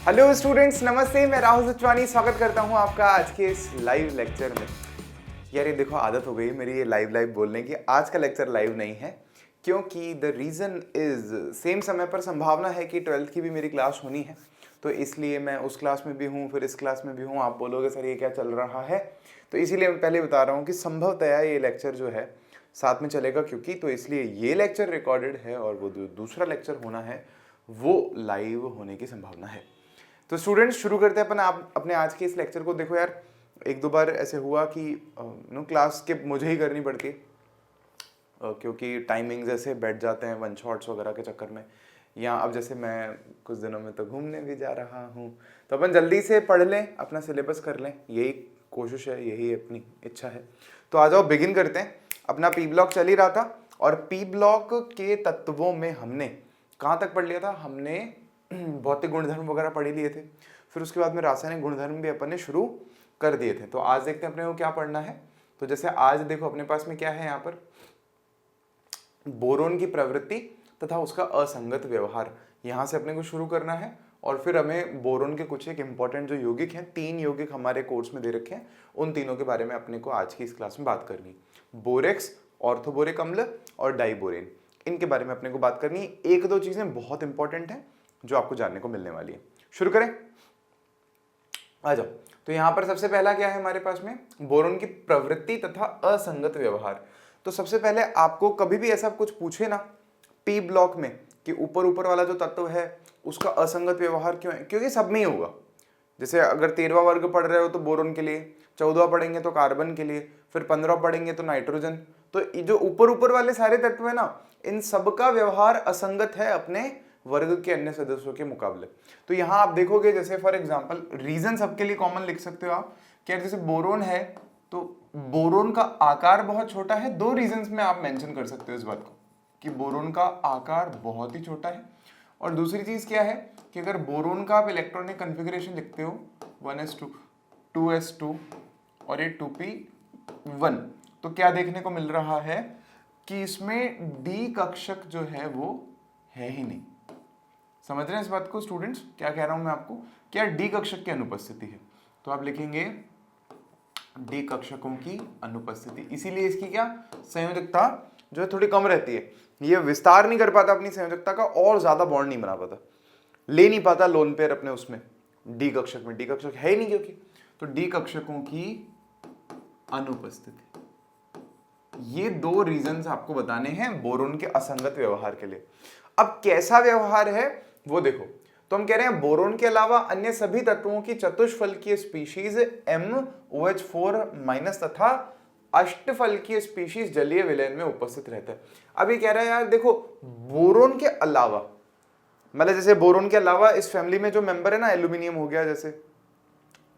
Hello students, नमस्ते। मैं राहुल सचवानी स्वागत करता हूं आपका आज के इस लाइव लेक्चर में। यार ये देखो, आदत हो गई मेरी ये लाइव बोलने की। आज का लेक्चर लाइव नहीं है क्योंकि द रीज़न इज़ सेम समय पर संभावना है कि 12th की भी मेरी क्लास होनी है, तो इसलिए मैं उस क्लास में भी हूँ, फिर इस क्लास में भी हूँ। आप बोलोगे सर ये क्या चल रहा है, तो इसीलिए मैं पहले बता रहा हूँ कि संभवतया ये लेक्चर जो है साथ में चलेगा, क्योंकि तो इसलिए ये लेक्चर रिकॉर्डेड है और वो जो दूसरा लेक्चर होना है वो लाइव होने की संभावना है। तो स्टूडेंट्स शुरू करते हैं अपन आप अपने आज के इस लेक्चर को। देखो यार, एक दो बार ऐसे हुआ कि क्लास स्किप मुझे ही करनी पड़ती है क्योंकि टाइमिंग्स ऐसे बैठ जाते हैं वन शॉट्स वगैरह के चक्कर में। या अब जैसे मैं कुछ दिनों में तो घूमने भी जा रहा हूँ, तो अपन जल्दी से पढ़ लें, अपना सिलेबस कर लें, यही कोशिश है, यही अपनी इच्छा है। तो आ जाओ बिगिन करते हैं। अपना पी ब्लॉक चल ही रहा था और पी ब्लॉक के तत्वों में हमने कहाँ तक पढ़ लिया था? हमने भौतिक गुणधर्म वगैरह पढ़ लिए थे, फिर उसके बाद में रासायनिक गुणधर्म भी अपन ने शुरू कर दिए थे। तो आज देखते हैं अपने को क्या पढ़ना है। तो जैसे आज देखो अपने पास में क्या है, यहाँ पर बोरोन की प्रवृत्ति तथा उसका असंगत व्यवहार, यहाँ से अपने को शुरू करना है। और फिर हमें बोरोन के कुछ एक इंपॉर्टेंट जो यौगिक हैं, 3 यौगिक हमारे कोर्स में दे रखे हैं, उन तीनों के बारे में अपने को आज की इस क्लास में बात करनी। बोरेक्स, ऑर्थोबोरिक अम्ल और डाइबोरेन, इनके बारे में अपने को बात करनी। एक दो चीजें बहुत इंपॉर्टेंट हैं जो आपको जानने को मिलने वाली है। शुरू करें, आ जाओ। तो यहां पर सबसे पहला क्या है हमारे पास में? बोरोन की प्रवृत्ति तथा असंगत व्यवहार। तो सबसे पहले आपको कभी भी ऐसा कुछ पूछे ना पी ब्लॉक में कि ऊपर ऊपर वाला जो तत्व है उसका असंगत व्यवहार क्यों है, क्योंकि सब में ही होगा। जैसे अगर 13वां वर्ग पढ़ रहे हो तो बोरोन के लिए, 14वां पढ़ेंगे तो कार्बन के लिए, फिर 15वां पढ़ेंगे तो नाइट्रोजन। तो जो ऊपर ऊपर वाले सारे तत्व है ना, इन सबका व्यवहार असंगत है अपने वर्ग के अन्य सदस्यों के मुकाबले। तो यहां आप देखोगे, जैसे फॉर एग्जांपल रीजन सबके लिए कॉमन लिख सकते हो आप। क्या जैसे बोरोन है तो बोरोन का आकार बहुत छोटा है। 2 रीजंस में आप मेंशन कर सकते हो इस बात को कि बोरोन का आकार बहुत ही छोटा है। और दूसरी चीज क्या है कि अगर बोरोन का आप इलेक्ट्रॉनिक कॉन्फ़िगरेशन लिखते हो 1s2 2s2 और ये 2p1, तो क्या देखने को मिल रहा है कि इसमें डी कक्षक जो है वो है ही नहीं। समझ रहे हैं इस बात को स्टूडेंट्स? क्या कह रहा हूं मैं आपको? क्या डी कक्षक की अनुपस्थिति है, तो आप लिखेंगे डी कक्षकों की अनुपस्थिति। इसीलिए इसकी क्या संयोजकता जो है थोड़ी कम रहती है। ये विस्तार नहीं कर पाता अपनी संयोजकता का और ज्यादा बॉन्ड नहीं बना पाता, ले नहीं पाता लोन पेयर अपने उसमें डी कक्षक में। डी कक्षक है ही नहीं क्योंकि, तो डी कक्षकों की अनुपस्थिति। ये 2 रीजंस आपको बताने हैं बोरोन के असंगत व्यवहार के लिए। अब कैसा व्यवहार है वो देखो। तो हम कह रहे हैं बोरोन के अलावा अन्य सभी तत्वों की चतुष्फलकीय स्पीशीज MOH4- तथा अष्टफलकीय स्पीशीज जलीय विलयन में उपस्थित रहता है। अब ये कह रहा है यार देखो, बोरोन के अलावा, मतलब जैसे बोरोन के अलावा इस फैमिली में जो मेंबर है ना, एल्यूमिनियम हो गया, जैसे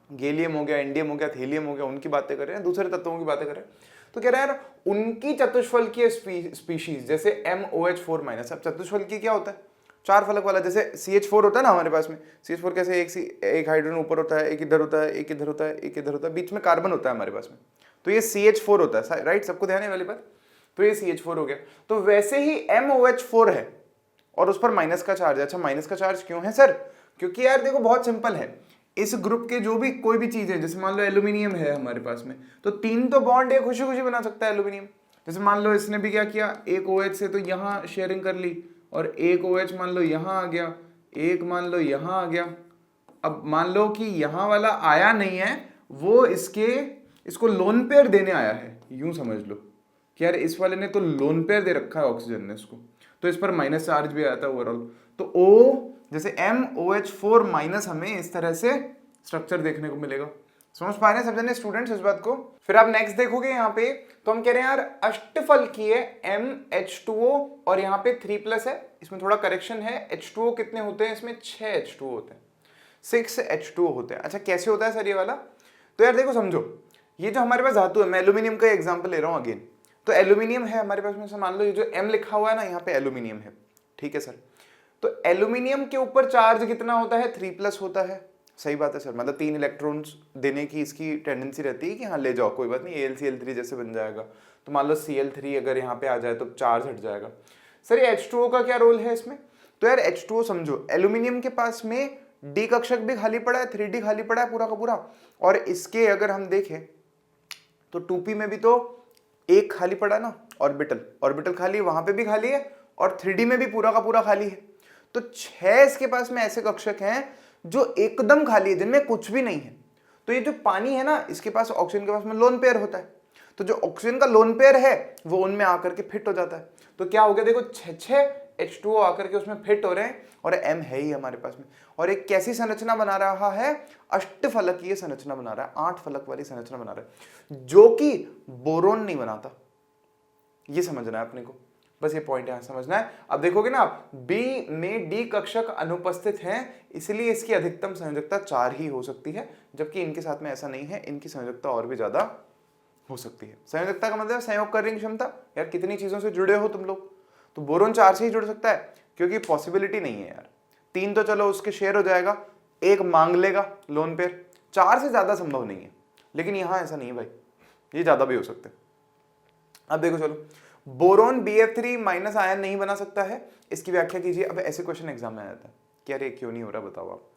गैलियम हो गया, इंडियम हो गया, थीलियम हो गया, उनकी बातें कर रहे हैं, दूसरे तत्वों की बातें कर रहे हैं। तो कह रहा है यार उनकी चतुष्फलकीय स्पीशीज जैसे MOH4-। अब चतुष्फलकीय क्या होता है? 4 फलक वाला। जैसे CH4 होता है ना हमारे पास में, CH4 कैसे एक हाइड्रोजन ऊपर होता है, एक इधर होता है, एक इधर होता है, एक इधर होता है, बीच में कार्बन होता है हमारे पास में, तो ये CH4 होता है, राइट? सबको ध्यान है वाली बात? तो ये CH4 हो गया। तो वैसे ही MOH4 है और उस पर माइनस का चार्ज है। अच्छा, माइनस का चार्ज क्यों है सर? क्योंकि यार देखो बहुत सिंपल है, इस ग्रुप के जो भी कोई भी चीज है, जैसे मान लो एल्यूमिनियम है हमारे पास में, तो 3 तो बॉन्ड है खुशी खुशी बना सकता है एल्यूमिनियम। जैसे मान लो इसने भी क्या किया, एक OH से तो यहां शेयरिंग कर ली और एक OH मान लो यहां आ गया, एक मान लो यहां आ गया। अब मान लो कि यहां वाला आया नहीं है, वो इसको लोन पेयर देने आया है, यूं समझ लो कि यार इस वाले ने तो लोन पेयर दे रखा है ऑक्सीजन ने इसको, तो इस पर माइनस चार्ज भी आया था ओवरऑल। तो O जैसे MOH4- हमें इस तरह से स्ट्रक्चर देखने को मिलेगा। समझ पा रहे हैं समझने स्टूडेंट्स इस बात को? फिर आप नेक्स्ट देखोगे यहाँ पे, तो हम कह रहे हैं यार अष्टफलकीय MH2O और यहाँ पे 3+ है, इसमें थोड़ा करेक्शन है। H2O कितने होते हैं इसमें? 6 H2O होते हैं, 6 H2O होते हैं। अच्छा कैसे होता है सर ये वाला? तो यार देखो समझो, ये जो हमारे पास धातु है, मैं एल्यूमिनियम का एग्जाम्पल ले रहा हूँ अगेन। तो एल्यूमिनियम है हमारे पास में, से मान लो ये जो M लिखा हुआ है ना, यहाँ पे एल्यूमिनियम है, ठीक है सर। तो एल्यूमिनियम के ऊपर चार्ज कितना होता है? 3+ होता है। सही बात है सर, मतलब 3 इलेक्ट्रॉन्स देने की इसकी टेंडेंसी रहती है कि हाँ ले जाओ, कोई बात नहीं, AlCl3 जैसे बन जाएगा। तो मान लो Cl3 अगर यहाँ पे आ जाए तो चार्ज हट जाएगा। सर ये H2O का क्या रोल है इसमें? तो यार H2O समझो, एल्यूमिनियम के पास में डी कक्षक भी खाली पड़ा है, 3D खाली पड़ा है पूरा का पूरा। और इसके अगर हम देखें तो 2p में भी तो एक खाली पड़ा ना, ऑर्बिटल, ऑर्बिटल खाली है, वहां पे भी खाली है, और 3D में भी पूरा का पूरा खाली है। तो 6 इसके पास में ऐसे कक्षक हैं जो एकदम खाली है, जिनमें कुछ भी नहीं है। तो ये जो पानी है ना, इसके पास ऑक्सीजन के पास में लोन पेयर होता है, तो जो ऑक्सीजन का लोन पेयर है वो उनमें आकर के फिट हो जाता है। तो क्या हो गया, देखो 6 H2O आकर के उसमें फिट हो रहे हैं, और M है ही हमारे पास में। और एक कैसी संरचना बना रहा है, अष्टफलकीय संरचना बना रहा है, 8 फलक वाली संरचना बना रहा है, जो कि बोरोन नहीं बनाता। ये समझना है अपने को, बस ये पॉइंट यहां समझना है। अब देखोगे ना आप, बी में डी कक्षक अनुपस्थित हैं, इसलिए इसकी अधिकतम संयोजकता 4 ही हो सकती है, जबकि इनके साथ में ऐसा नहीं है, इनकी संयोजकता और भी ज्यादा हो सकती है। संयोजकता का मतलब संयोग करने की क्षमता। यार कितनी चीजों से जुड़े हो तुम लोग, तो बोरोन 4 से ही जुड़ सकता है, क्योंकि पॉसिबिलिटी नहीं है यार। 3 तो चलो उसके शेयर हो जाएगा, 1 मांग लेगा लोन पेयर, 4 से ज्यादा संभव नहीं है। लेकिन यहां ऐसा नहीं है भाई, ये ज्यादा भी हो सकते हैं। अब देखो चलो, बोरोन BF3 माइनस आयन नहीं बना सकता है, इसकी व्याख्या कीजिए। अब ऐसे क्वेश्चन एग्जाम में आ जाता है कि यार ये क्यों नहीं हो रहा, बताओ आप।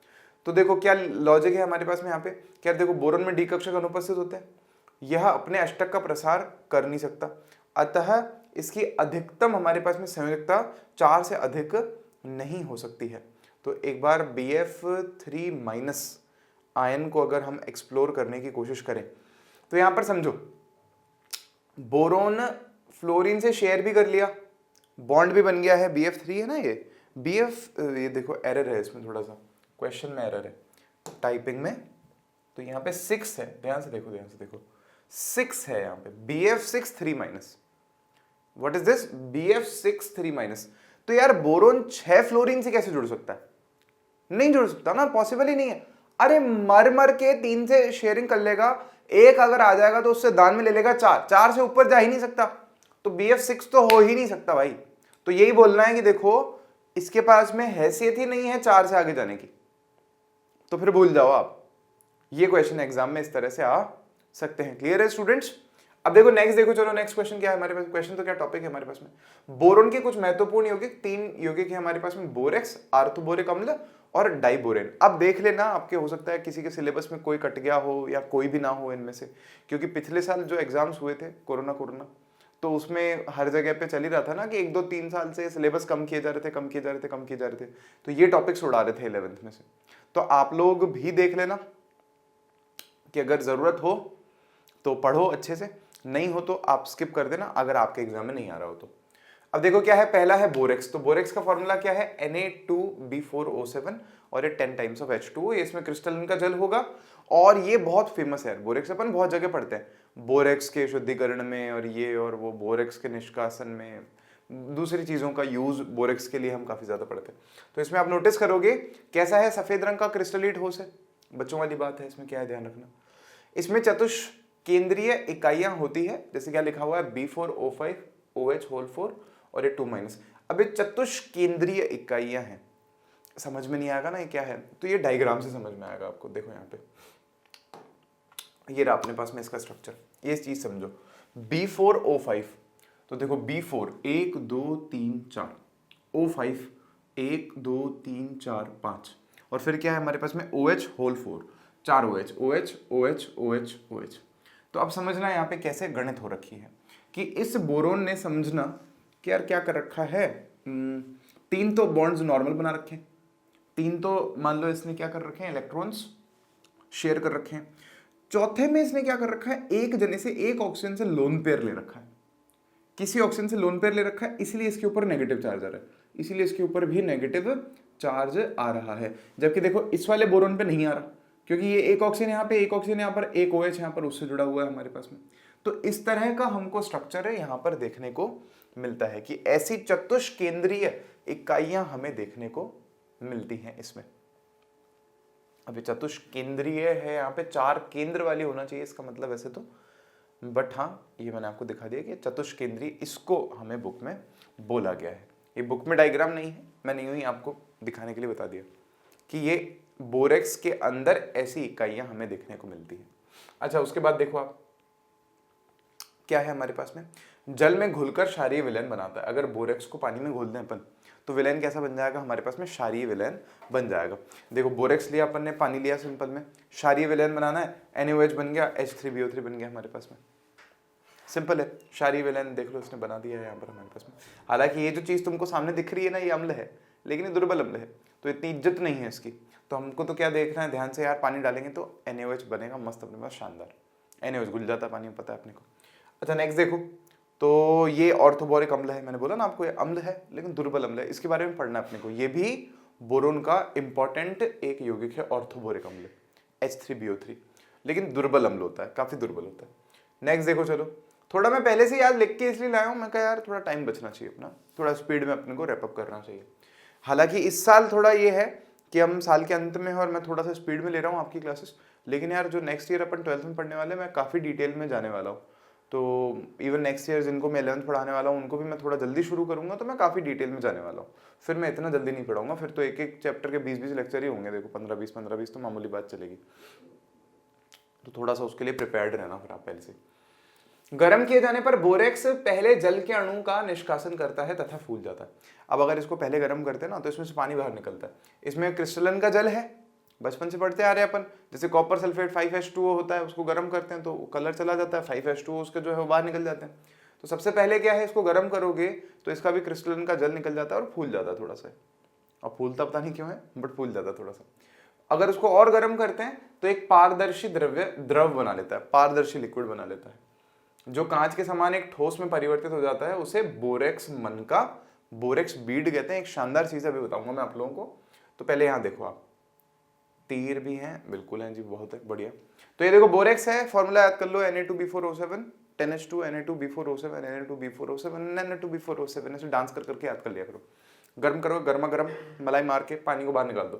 तो देखो क्या लॉजिक है हमारे पास में यहाँ पे, क्या देखो बोरोन में डी कक्षक अनुपस्थित होते हैं, यह अपने अष्टक का प्रसार कर नहीं सकता, अतः इसकी अधिकतम हमारे पास में संयोजकता 4 से अधिक नहीं हो सकती है। तो एक बार BF3 माइनस आयन को अगर हम एक्सप्लोर करने की कोशिश करें, तो यहां पर समझो, बोरोन फ्लोरीन से शेयर भी कर लिया, बॉन्ड भी बन गया है, BF3 है ना ये ये देखो एरर है इसमें, थोड़ा सा क्वेश्चन में एरर है टाइपिंग में, तो यहाँ पे 6 है, ध्यान से देखो 6 है यहाँ पे, BF6 3 minus. What is this, BF6 3 minus. तो यार बोरोन 6 फ्लोरीन से कैसे जुड़ सकता है, नहीं जुड़ सकता ना, पॉसिबल ही नहीं है। अरे मर के 3 से शेयरिंग कर लेगा, 1 अगर आ जाएगा तो उससे दान में ले लेगा 4 से ऊपर जा ही नहीं सकता, तो BF6 तो हो ही नहीं सकता भाई। तो यही बोलना है कि देखो इसके पास में हैसियत ही नहीं है 4 से आगे जाने की, तो फिर भूल जाओ आप। ये क्वेश्चन एग्जाम में इस तरह से आ सकते हैं। क्लियर है स्टूडेंट्स। अब देखो नेक्स्ट, देखो चलो नेक्स्ट क्वेश्चन क्या है हमारे पास, क्वेश्चन तो क्या टॉपिक है हमारे पास में, बोरोन के कुछ महत्वपूर्ण यौगिक, 3 यौगिक है हमारे पास में, बोरेक्स, आर्थोबोरिक अम्ल और डाइबोरेन। अब देख लेना, आपके हो सकता है किसी के सिलेबस में कोई कट गया हो या कोई भी ना हो इनमें से, क्योंकि पिछले साल जो एग्जाम्स हुए थे कोरोना, तो उसमें हर जगह पे चल ही रहा था ना कि 1-2-3 साल से सिलेबस कम किए जा रहे थे, तो ये टॉपिक्स उड़ा रहे थे 11th में से। तो आप लोग भी देख लेना कि अगर जरूरत हो तो पढ़ो अच्छे से, नहीं हो तो आप स्किप कर देना अगर आपके एग्जाम में नहीं आ रहा हो तो। अब देखो क्या है, पहला है बोरेक्स। तो बोरेक्स का फॉर्मूला क्या है, Na2B4O7, और ये 10 टाइम्स ऑफ H2O, ये इसमें क्रिस्टलन का जल होगा, और ये बहुत फेमस है बोरेक्स, अपन बहुत जगह पढ़ते हैं, बोरेक्स के शुद्धिकरण में और ये और वो, बोरेक्स के निष्कासन में, दूसरी चीजों का यूज बोरेक्स के लिए हम काफी ज्यादा पढ़ते हैं। तो इसमें आप नोटिस करोगे कैसा है, सफेद रंग का क्रिस्टलीट ठोस है, बच्चों वाली बात है, इसमें क्या है ध्यान रखना। इसमें चतुष्केंद्रीय इकाइयां होती है, जैसे क्या लिखा हुआ है B4O5 OH होल 4 और ये 2 माइनस। अब ये चतुष्केंद्रीय इकाइयां हैं, समझ में नहीं आएगा ना ये क्या है, तो ये डायग्राम से समझ में आएगा आपको। देखो यहाँ पे ये रहा अपने पास में इसका स्ट्रक्चर, ये चीज समझो, B4O5, तो देखो B4 1 2 3 4, O5 1 2 3 4 5, और फिर क्या है हमारे पास में OH whole 4, 4 OH OH OH OH OH। तो अब समझना यहाँ पे कैसे गणित हो रखी है कि इस बोरोन ने, समझना कि यार क्या कर रखा है, 3 तो बॉन्ड्स नॉर्मल बना रखे हैं, 3 तो मान लो इसने क्या कर रखे हैं, इलेक्ट्रॉन्स शेयर कर रखे हैं, चौथे में इसने क्या कर रखा है, एक जने से एक ऑक्सीजन से लोन पेयर ले रखा है, किसी ऑक्सीजन से लोन पेयर ले रखा है, इसलिए इसके ऊपर नेगेटिव चार्ज आ रहा है, इसीलिए इसके ऊपर भी नेगेटिव चार्ज आ रहा है। जबकि देखो इस वाले बोरोन पे नहीं आ रहा, क्योंकि ये एक ऑक्सीजन यहाँ पे, एक ऑक्सीजन यहाँ पर, एक OH यहाँ पर उससे जुड़ा हुआ है हमारे पास में। तो इस तरह का हमको स्ट्रक्चर है यहाँ पर देखने को मिलता है कि ऐसी चतुष्केंद्रीय इकाइयां हमें देखने को मिलती हैं इसमें। अभी चतुष्केंद्रीय है, यहाँ पे 4 केंद्र वाली होना चाहिए इसका मतलब वैसे तो, बट हाँ ये मैंने आपको दिखा दिया कि चतुष्केंद्रीय इसको हमें बुक में बोला गया है। ये बुक में डायग्राम नहीं है, मैंने यूं ही आपको दिखाने के लिए बता दिया कि ये बोरेक्स के अंदर ऐसी इकाइयां हमें देखने को मिलती है। अच्छा उसके बाद देखो आप क्या है हमारे पास में, जल में घुलकर क्षारीय विलयन बनाता है। अगर बोरेक्स को पानी में घोल दें अपन तो विलयन कैसा बन जाएगा हमारे पास में, क्षारीय विलयन बन जाएगा। देखो बोरेक्स लिया अपन ने, पानी लिया सिंपल में, क्षारीय विलयन बनाना है, NaOH बन गया, H3BO3 बन गया हमारे पास में। सिंपल है, क्षारीय विलयन देख लो इसने बना दिया है यहाँ पर हमारे पास में। हालांकि ये जो चीज तुमको सामने दिख रही है ना, ये अम्ल है, लेकिन ये दुर्बल अम्ल है, तो इतनी इज्जत नहीं है इसकी। तो हमको तो क्या देखना है ध्यान से यार, पानी डालेंगे तो NaOH बनेगा मस्त अपने पास, शानदार। NaOH घुल जाता है पानी में, पता है अपने को। अच्छा नेक्स्ट देखो, तो ये ऑर्थोबोरिक अम्ल है, मैंने बोला ना आपको ये अम्ल है लेकिन दुर्बल अम्ल है, इसके बारे में पढ़ना है अपने को। ये भी बोरोन का इंपॉर्टेंट एक यौगिक है, ऑर्थोबोरिक अम्ल, H3BO3, लेकिन दुर्बल अम्ल होता है, काफी दुर्बल होता है। नेक्स्ट देखो, चलो थोड़ा मैं पहले से याद लिख के इसलिए लाया हूँ, मैं कहा यार थोड़ा टाइम बचना चाहिए अपना, थोड़ा स्पीड में अपने को रैपअप करना चाहिए। हालांकि इस साल थोड़ा ये है कि हम साल के अंत में हैं और मैं थोड़ा सा स्पीड में ले रहा हूँ आपकी क्लासेस, लेकिन यार जो नेक्स्ट ईयर अपन 12th में पढ़ने वाले, मैं काफ़ी डिटेल में जाने वाला हूँ। तो इवन नेक्स्ट ईयर जिनको मैं 11th पढ़ाने वाला हूँ उनको भी मैं थोड़ा जल्दी शुरू करूँगा, तो मैं काफ़ी डिटेल में जाने वाला हूँ। फिर मैं इतना जल्दी नहीं पढ़ाऊंगा, फिर तो एक एक चैप्टर के 20-20 लेक्चर ही होंगे, देखो 15-20 तो मामूली बात चलेगी। तो थोड़ा सा उसके लिए प्रिपेयर्ड रहना फिर आप पहले से। गर्म किए जाने पर बोरेक्स पहले जल के अणु का निष्कासन करता है तथा फूल जाता है। अब अगर इसको पहले गर्म करते हैं ना तो इसमें से पानी बाहर निकलता है। इसमें क्रिस्टलन का जल है, बचपन से पढ़ते आ रहे हैं अपन, जैसे कॉपर सल्फेट 5H2O होता है, उसको गर्म करते हैं तो कलर चला जाता है, 5H2O उसके जो है वो बाहर निकल जाते हैं। तो सबसे पहले क्या है, इसको गर्म करोगे तो इसका भी क्रिस्टलन का जल निकल जाता है और फूल जाता है थोड़ा सा। और फूलता पता नहीं क्यों है, बट फूल जाता है थोड़ा सा। अगर उसको और गर्म करते हैं तो एक पारदर्शी द्रव बना लेता है, पारदर्शी लिक्विड बना लेता है, जो कांच के समान एक ठोस में परिवर्तित हो जाता है। उसे बोरेक्स मन का, बोरेक्स बीड कहते हैं। एक शानदार चीज अभी बताऊंगा मैं आप लोगों को। तो पहले यहाँ देखो, आप तीर भी हैं, बिल्कुल हैं जी, बहुत है, बढ़िया। तो ये देखो बोरेक्स है, फॉर्मूला याद कर लो, Na2B4O7 10H2 Na2B4O7 Na2B4O7 Na2B4O7, ऐसे डांस कर करके याद कर लिया करो। गर्म करो, गर्मा गर्म मलाई मार के पानी को बाहर निकाल दो,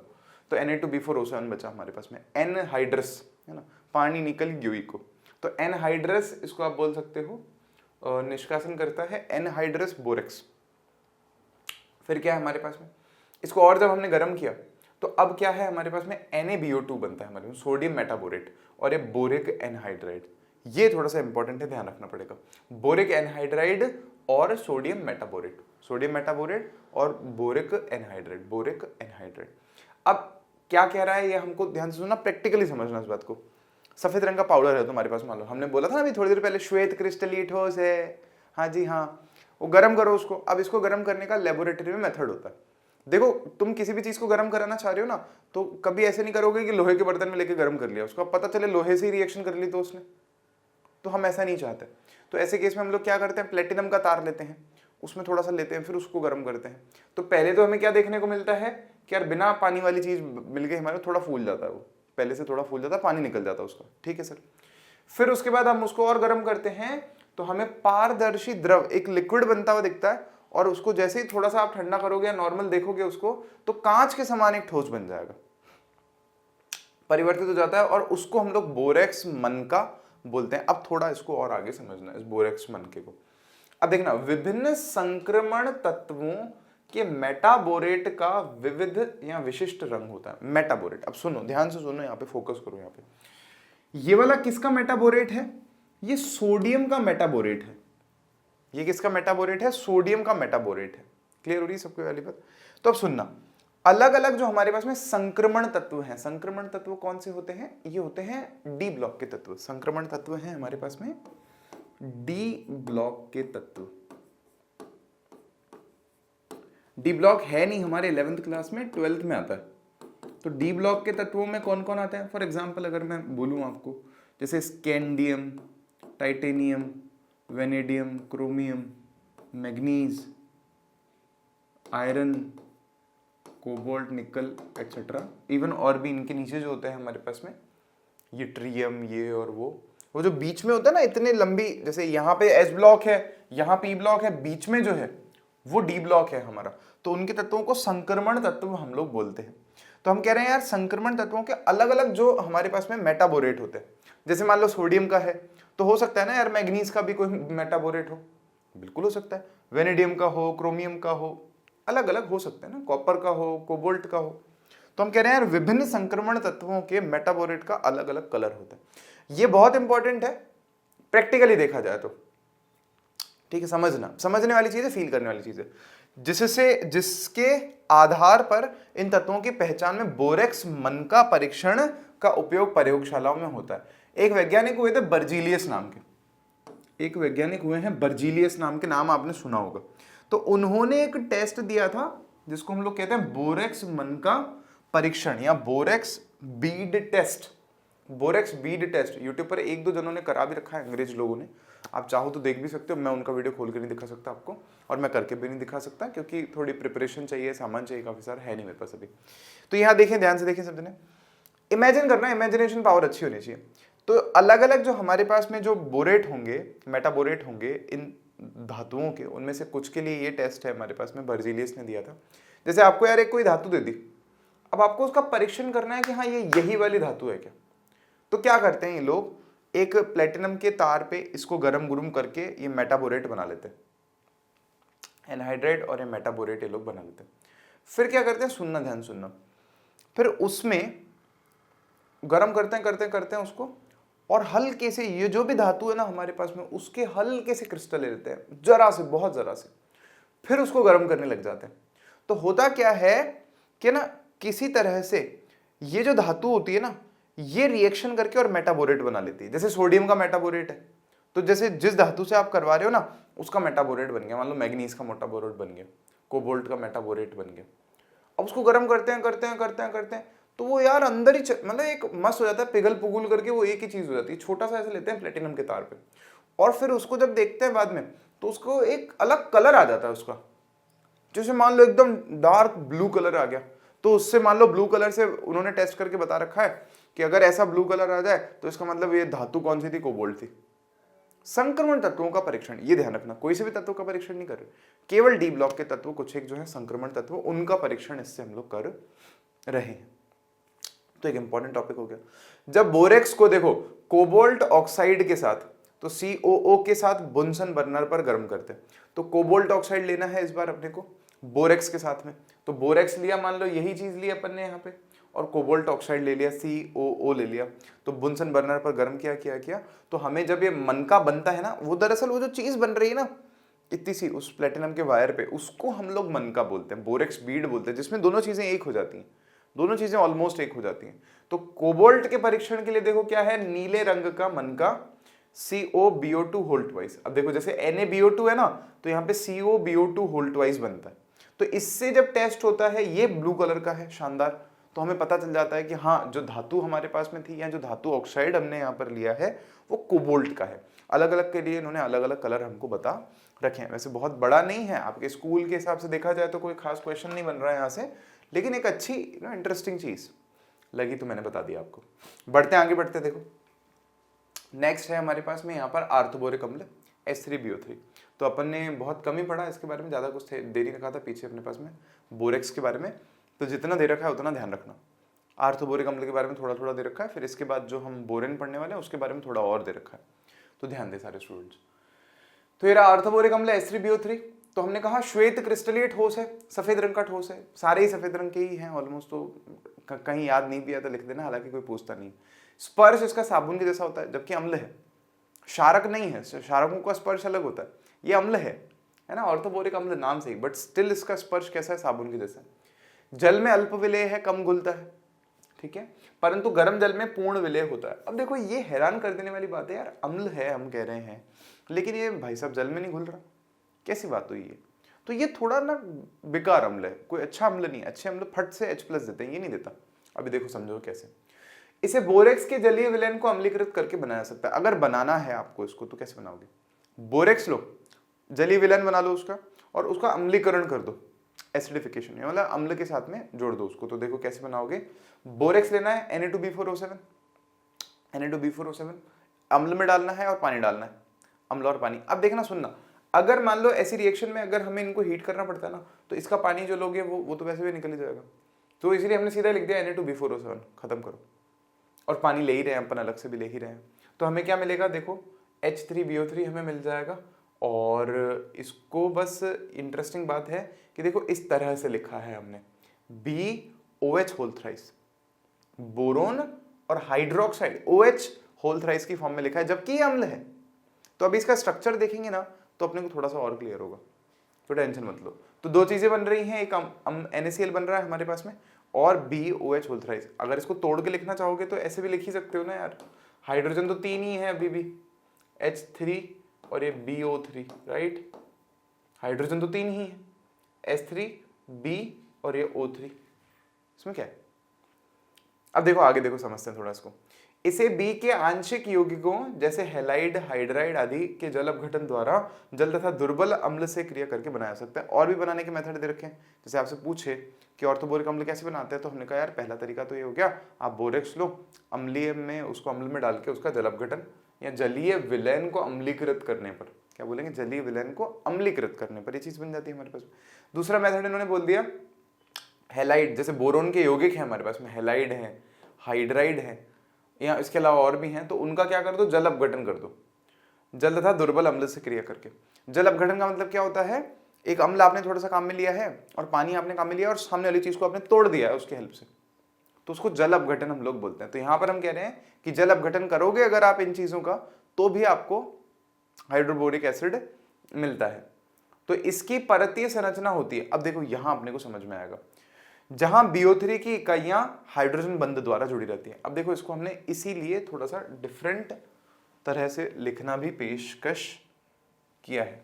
तो Na2B4O7 बचा हमारे पास में। एनहाइड्रस है ना, पानी निकल गई को, तो एनहाइड्रस इसको आप बोल सकते हो निष्कासन करता है, एनहाइड्रस बोरेक्स। फिर क्या है हमारे पास में, इसको और जब हमने गर्म किया तो अब क्या है हमारे पास में, Na BO2 बनता है हमारे में, सोडियम मेटाबोरेट, और ये बोरिक एनहाइड्राइड। ये थोड़ा सा इंपॉर्टेंट है, ध्यान रखना पड़ेगा। बोरिक एनहाइड्राइड और सोडियम मेटाबोरेट, सोडियम मेटाबोरेट और बोरिक एनहाइड्राइड, बोरिक एनहाइड्राइड। अब क्या कह रहा है ये हमको ध्यान से सुनना, प्रैक्टिकली समझना इस बात को। सफेद रंग का पाउडर है तुम्हारे पास, मान लो हमने बोला था ना अभी थोड़ी देर पहले, श्वेत क्रिस्टलीय ठोस है, हाँ जी हाँ, वो गर्म करो उसको। अब इसको गर्म करने का लेबोरेटरी में मेथड होता है। देखो तुम किसी भी चीज को गर्म कराना चाह रहे हो ना, तो कभी ऐसे नहीं करोगे कि लोहे के बर्तन में लेके गर्म कर लिया उसको, अब पता चले लोहे से ही रिएक्शन कर ली तो उसने, तो हम ऐसा नहीं चाहते। तो ऐसे केस में हम लोग क्या करते हैं, प्लेटिनम का तार लेते हैं, उसमें थोड़ा सा लेते हैं, फिर उसको गर्म करते हैं। तो पहले तो हमें क्या देखने को मिलता है कि यार बिना पानी वाली चीज मिल गई हमारे, थोड़ा फूल जाता है वो, पहले से थोड़ा फूल जाता है, पानी निकल जाता है उसका, ठीक है सर। फिर उसके बाद हम उसको और गर्म करते हैं तो हमें पारदर्शी द्रव, एक लिक्विड बनता हुआ दिखता है, और उसको जैसे ही थोड़ा सा आप ठंडा करोगे या नॉर्मल देखोगे उसको, तो कांच के समान एक ठोस बन जाएगा, परिवर्तित हो जाता है, और उसको हम लोग बोरेक्स मन का बोलते हैं। अब थोड़ा इसको और आगे समझना है, इस बोरेक्स मन के को। अब देखना, विभिन्न संक्रमण तत्वों के मेटाबोरेट का विविध या विशिष्ट रंग होता है, मेटाबोरेट। अब सुनो, ध्यान से सुनो, यहाँ पे फोकस करो। यहाँ पे ये वाला किसका मेटाबोरेट है, ये सोडियम का मेटाबोरेट है। ये किसका मेटाबोरेट है, सोडियम का मेटाबोरेट है। क्लियर हो रही है सबको वाली बात। तो अब सुनना, अलग अलग जो हमारे पास में संक्रमण तत्व हैं, संक्रमण तत्व कौन से होते हैं, ये होते हैं डी ब्लॉक के तत्व। संक्रमण तत्व हैं हमारे पास में डी ब्लॉक के तत्व। डी ब्लॉक है नहीं हमारे 11th क्लास में, 12th में आता है। तो डी ब्लॉक के तत्वों में कौन कौन आता है, फॉर एग्जाम्पल अगर मैं बोलूं आपको, जैसे scandium, titanium, vanadium, chromium, manganese, iron, cobalt, निकल एक्सेट्रा, इवन और भी इनके नीचे जो होते हैं हमारे पास में, ये ट्रियम, ये और वो जो बीच में होता है ना इतने लंबी, जैसे यहाँ पे एस ब्लॉक है, यहाँ पी ब्लॉक है, बीच में जो है वो डी ब्लॉक है हमारा। तो उनके तत्वों को संक्रमण तत्व हम लोग बोलते हैं। तो हम कह रहे हैं यार संक्रमण तत्वों के अलग अलग जो हमारे पास में मेटाबोरेट होते हैं, जैसे मान लो सोडियम का है तो हो सकता है ना यार मैग्नीज का भी कोई मेटाबोरेट हो, बिल्कुल हो सकता है, वेनेडियम का हो, क्रोमियम का हो, अलग अलग हो सकते हैं ना, कॉपर का हो, कोबाल्ट का हो। तो हम कह रहे हैं यार विभिन्न संक्रमण तत्वों के मेटाबोरेट का अलग अलग कलर होता है। ये बहुत इंपॉर्टेंट है प्रैक्टिकली देखा जाए तो। ठीक है, समझने वाली चीज है, फील करने वाली चीज है, जिसके आधार पर इन तत्वों की पहचान में बोरेक्स मन का परीक्षण का उपयोग प्रयोगशालाओं में होता है। एक वैज्ञानिक हुए थे बर्जीलियस नाम के, नाम के, नाम आपने सुना होगा। तो उन्होंने एक टेस्ट दिया था जिसको हम लोग कहते हैं बोरेक्स मन का परीक्षण या बोरेक्स बीड टेस्ट। यूट्यूब पर एक दो जनों ने करा भी रखा है, अंग्रेज लोगों ने, आप चाहो तो देख भी सकते हो। मैं उनका वीडियो खोल के नहीं दिखा सकता आपको, और मैं करके भी नहीं दिखा सकता क्योंकि थोड़ी प्रिपरेशन चाहिए, सामान चाहिए, काफी सारा है नहीं मेरे पास अभी। तो यहाँ देखें, ध्यान से देखें, समझने, इमेजिन करना, इमेजिनेशन पावर अच्छी होनी चाहिए। तो अलग अलग जो हमारे पास में जो बोरेट होंगे, मेटाबोरेट होंगे इन धातुओं के, उनमें से कुछ के लिए ये टेस्ट है हमारे पास में, बर्जीलियस ने दिया था। जैसे आपको यार एक कोई धातु दे दी, अब आपको उसका परीक्षण करना है कि हाँ ये यही वाली धातु है क्या। तो क्या करते हैं ये लोग, एक प्लेटिनम के तार पे इसको गरम गुरम करके ये मेटाबोरेट बना लेते हैं, एनहाइड्राइड और ये मेटाबोरेट ये लोग बना लेते हैं। फिर क्या करते हैं, सुनना, ध्यान सुनना, फिर उसमें गरम करते हैं उसको, और हल्के से ये जो भी धातु है ना हमारे पास में, उसके हल्के से क्रिस्टल ले लेते हैं, जरा से, बहुत जरा से, फिर उसको गर्म करने लग जाते हैं। तो होता क्या है कि ना, किसी तरह से ये जो धातु होती है ना, ये रिएक्शन करके और मेटाबोरेट बना लेती है। जैसे सोडियम का मेटाबोरेट है, तो जैसे जिस धातु से आप करवा रहे हो ना, उसका मेटाबोरेट बन गया, मान लो मैग्नीज का मेटाबोरेट बन गया, कोबाल्ट का मेटाबोरेट बन गया। अब उसको गर्म करते हैं, तो वो यार अंदर ही मतलब एक मस्त हो जाता है, पिघल पुगुल करके वो एक ही चीज हो जाती है। छोटा सा ऐसे लेते हैं प्लेटिनम के तार पे, और फिर उसको जब देखते हैं बाद में, तो उसको एक अलग कलर आ जाता है उसका। जैसे मान लो एकदम डार्क ब्लू कलर आ गया, तो उससे मान लो ब्लू कलर से उन्होंने टेस्ट करके बता रखा है कि अगर ऐसा ब्लू कलर आ जाए तो इसका मतलब ये धातु कौन सी थी, कोबाल्ट थी। संक्रमण तत्वों का परीक्षण, ये ध्यान रखना, कोई से भी तत्वों का परीक्षण नहीं कर रहे, केवल डी ब्लॉक के तत्व, कुछ एक जो है संक्रमण तत्व, उनका परीक्षण इससे हम लोग कर रहे हैं। तो एक इंपॉर्टेंट टॉपिक हो गया। जब बोरेक्स को देखो कोबाल्ट ऑक्साइड के साथ, तो COO के साथ बुनसन बर्नर पर गर्म करते हैं। तो कोबाल्ट ऑक्साइड लेना है इस बार अपने को बोरेक्स के साथ में, तो बोरेक्स लिया, मान लो यही चीज ली अपन ने यहाँ पे, और कोबाल्ट ऑक्साइड ले लिया, COO ले लिया, तो बुनसन बर्नर पर गर्म किया। तो हमें जब ये मन का बनता है ना, वो दरअसल वो जो चीज बन रही है ना इतनी सी उस प्लेटिनम के वायर पे, उसको हम लोग मन का बोलते हैं, बोरेक्स बीड बोलते हैं, जिसमें दोनों चीजें एक हो जाती हैं, दोनों चीजें ऑलमोस्ट एक हो जाती हैं। तो कोबाल्ट के परीक्षण के लिए देखो क्या है, नीले रंग का मन का COBO2 होल्ट वाइज। अब देखो जैसे NaBO2 है ना, तो यहाँ पे COBO2 होल्ट वाइज बनता है। तो इससे जब टेस्ट होता है, ये ब्लू कलर का है, शानदार, तो हमें पता चल जाता है कि हाँ जो धातु हमारे पास में थी, या जो धातु ऑक्साइड हमने यहाँ पर लिया है, वो कोबाल्ट का है। अलग अलग के लिए इन्होंने अलग अलग कलर हमको बता रखे हैं। वैसे बहुत बड़ा नहीं है, आपके स्कूल के हिसाब से देखा जाए तो कोई खास क्वेश्चन नहीं बन रहा है यहाँ से, लेकिन एक अच्छी इंटरेस्टिंग चीज लगी तो मैंने बता दिया आपको। आगे बढ़ते देखो, नेक्स्ट है हमारे पास में यहाँ पर आर्थोबोरिक अम्ल H3BO3। तो अपन ने बहुत कम ही पढ़ा इसके बारे में, ज्यादा कुछ दे नहीं रखा था पीछे अपने पास में बोरेक्स के बारे में, तो जितना दे रखा है उतना ध्यान रखना। आर्थोबोरिक अम्ल के बारे में थोड़ा थोड़ा दे रखा है, फिर इसके बाद जो हम बोरेन पढ़ने वाले हैं उसके बारे में थोड़ा और दे रखा है, तो ध्यान दे सारे स्टूडेंट्स। तो ये रहा आर्थोबोरिक अम्ल H3BO3। तो हमने कहा श्वेत क्रिस्टलीय ठोस है, सफेद रंग का ठोस है, सारे ही सफेद रंग के ही हैं ऑलमोस्ट, तो कहीं याद नहीं भी आता लिख देना, हालांकि कोई पूछता नहीं। स्पर्श इसका साबुन के जैसा होता है, जबकि अम्ल है, क्षारक नहीं है, क्षारकों का स्पर्श अलग होता है, ये अम्ल है ना, ऑर्थोबोरिक अम्ल नाम से ही, बट स्टिल इसका स्पर्श कैसा है, साबुन के जैसा। जल में अल्प विलेय है, कम घुलता है, ठीक है, परंतु गर्म जल में पूर्ण विलेय होता है। अब देखो ये हैरान कर देने वाली बात है यार, अम्ल है हम कह रहे हैं, लेकिन ये भाई साहब जल में नहीं घुल रहा, कैसी बात हुई है। तो ये थोड़ा ना बेकार अम्ल है, कोई अच्छा अम्ल नहीं है। अच्छे अम्ल फट से H+ देते हैं, ये नहीं देता। अभी देखो समझो कैसे। इसे बोरेक्स के जलीय विलयन को अम्लीकृत करके बनाया जा सकता है। अगर बनाना है आपको इसको तो कैसे बनाओगे, बोरेक्स लो, जलीय विलयन बना लो उसका, और उसका अम्लीकरण कर दो, एसिडिफिकेशन, मतलब अम्ल के साथ में जोड़ दो उसको। तो देखो कैसे बनाओगे, बोरेक्स लेना है Na2B4O7, Na2B4O7 अम्ल में डालना है और पानी डालना है, अम्ल और पानी। अब देखना सुनना, अगर मान लो ऐसी रिएक्शन में अगर हमें इनको हीट करना पड़ता है ना, तो इसका पानी जो लोगे वो तो वैसे भी निकल ही जाएगा, तो इसलिए हमने सीधा लिख दिया Na2B4O7, खत्म करो। और पानी ले ही रहे हैं अपन, अलग से भी ले ही रहे हैं, तो हमें क्या मिलेगा, देखो H3BO3 हमें मिल जाएगा। और इसको बस इंटरेस्टिंग बात है कि देखो इस तरह से लिखा है हमने, BOH होल थ्राइस, बोरोन और हाइड्रोक्साइड OH होल थ्राइस की फॉर्म में लिखा है, जबकि ये अम्ल है। तो अभी इसका स्ट्रक्चर देखेंगे ना, तो अपने को थोड़ा सा और क्लियर होगा, तो टेंशन मत लो। तो दो चीजें बन रही हैं, एक NaCl बन रहा है हमारे पास में और BOH होल थ्राइस। अगर इसको तोड़ के लिखना चाहोगे तो ऐसे भी लिख ही सकते हो ना यार, हाइड्रोजन तो 3 ही है अभी भी, H3 और ये BO3, राइट। हाइड्रोजन तो 3 ही है, H3 B और ये O3, इसमें क्या है। अब देखो आगे देखो, समझते हैं थोड़ा इसको। इसे B के आंशिक यौगिकों जैसे हैलाइड, हाइड्राइड आदि के जल अपघटन द्वारा जल तथा दुर्बल अम्ल से क्रिया करके बनाया जा सकता है। और भी बनाने के मेथड दे रखे हैं, जैसे आपसे पूछे कि ऑर्थोबोरिक अम्ल कैसे बनाते हैं, तो हमने कहा यार पहला तरीका तो ये हो गया, आप बोरेक्स लो, अम्लीय में उसको अम्ल में डाल के उसका जल अपघटन या जलीय विलयन को अम्लीकृत करने पर, क्या बोलेंगे, जलीय विलयन को अम्लीकृत करने पर ये चीज बन जाती है हमारे पास। दूसरा मेथड इन्होंने बोल दिया हैलाइड, जैसे बोरोन के यौगिक है हमारे पास में, हैलाइड है, हाइड्राइड है, या इसके अलावा और भी हैं, तो उनका क्या कर दो, जल अपघटन कर दो, जल तथा दुर्बल अम्ल से क्रिया करके। जल अपघटन का मतलब क्या होता है, एक अम्ल आपने थोड़ा सा काम में लिया है और पानी आपने काम में लिया और सामने वाली चीज को आपने तोड़ दिया है उसकी हेल्प से, तो उसको जल अपघटन हम लोग बोलते हैं। तो यहां पर हम कह रहे हैं कि जल अपघटन करोगे अगर आप इन चीजों का, तो भी आपको हाइड्रोबोरिक एसिड मिलता है। तो इसकी परतीय संरचना होती है। अब देखो यहां अपने को समझ में आएगा, जहां BO3 की इकाइयां हाइड्रोजन बंध द्वारा जुड़ी रहती हैं। अब देखो इसको हमने इसीलिए थोड़ा सा डिफरेंट तरह से लिखना भी पेशकश किया है।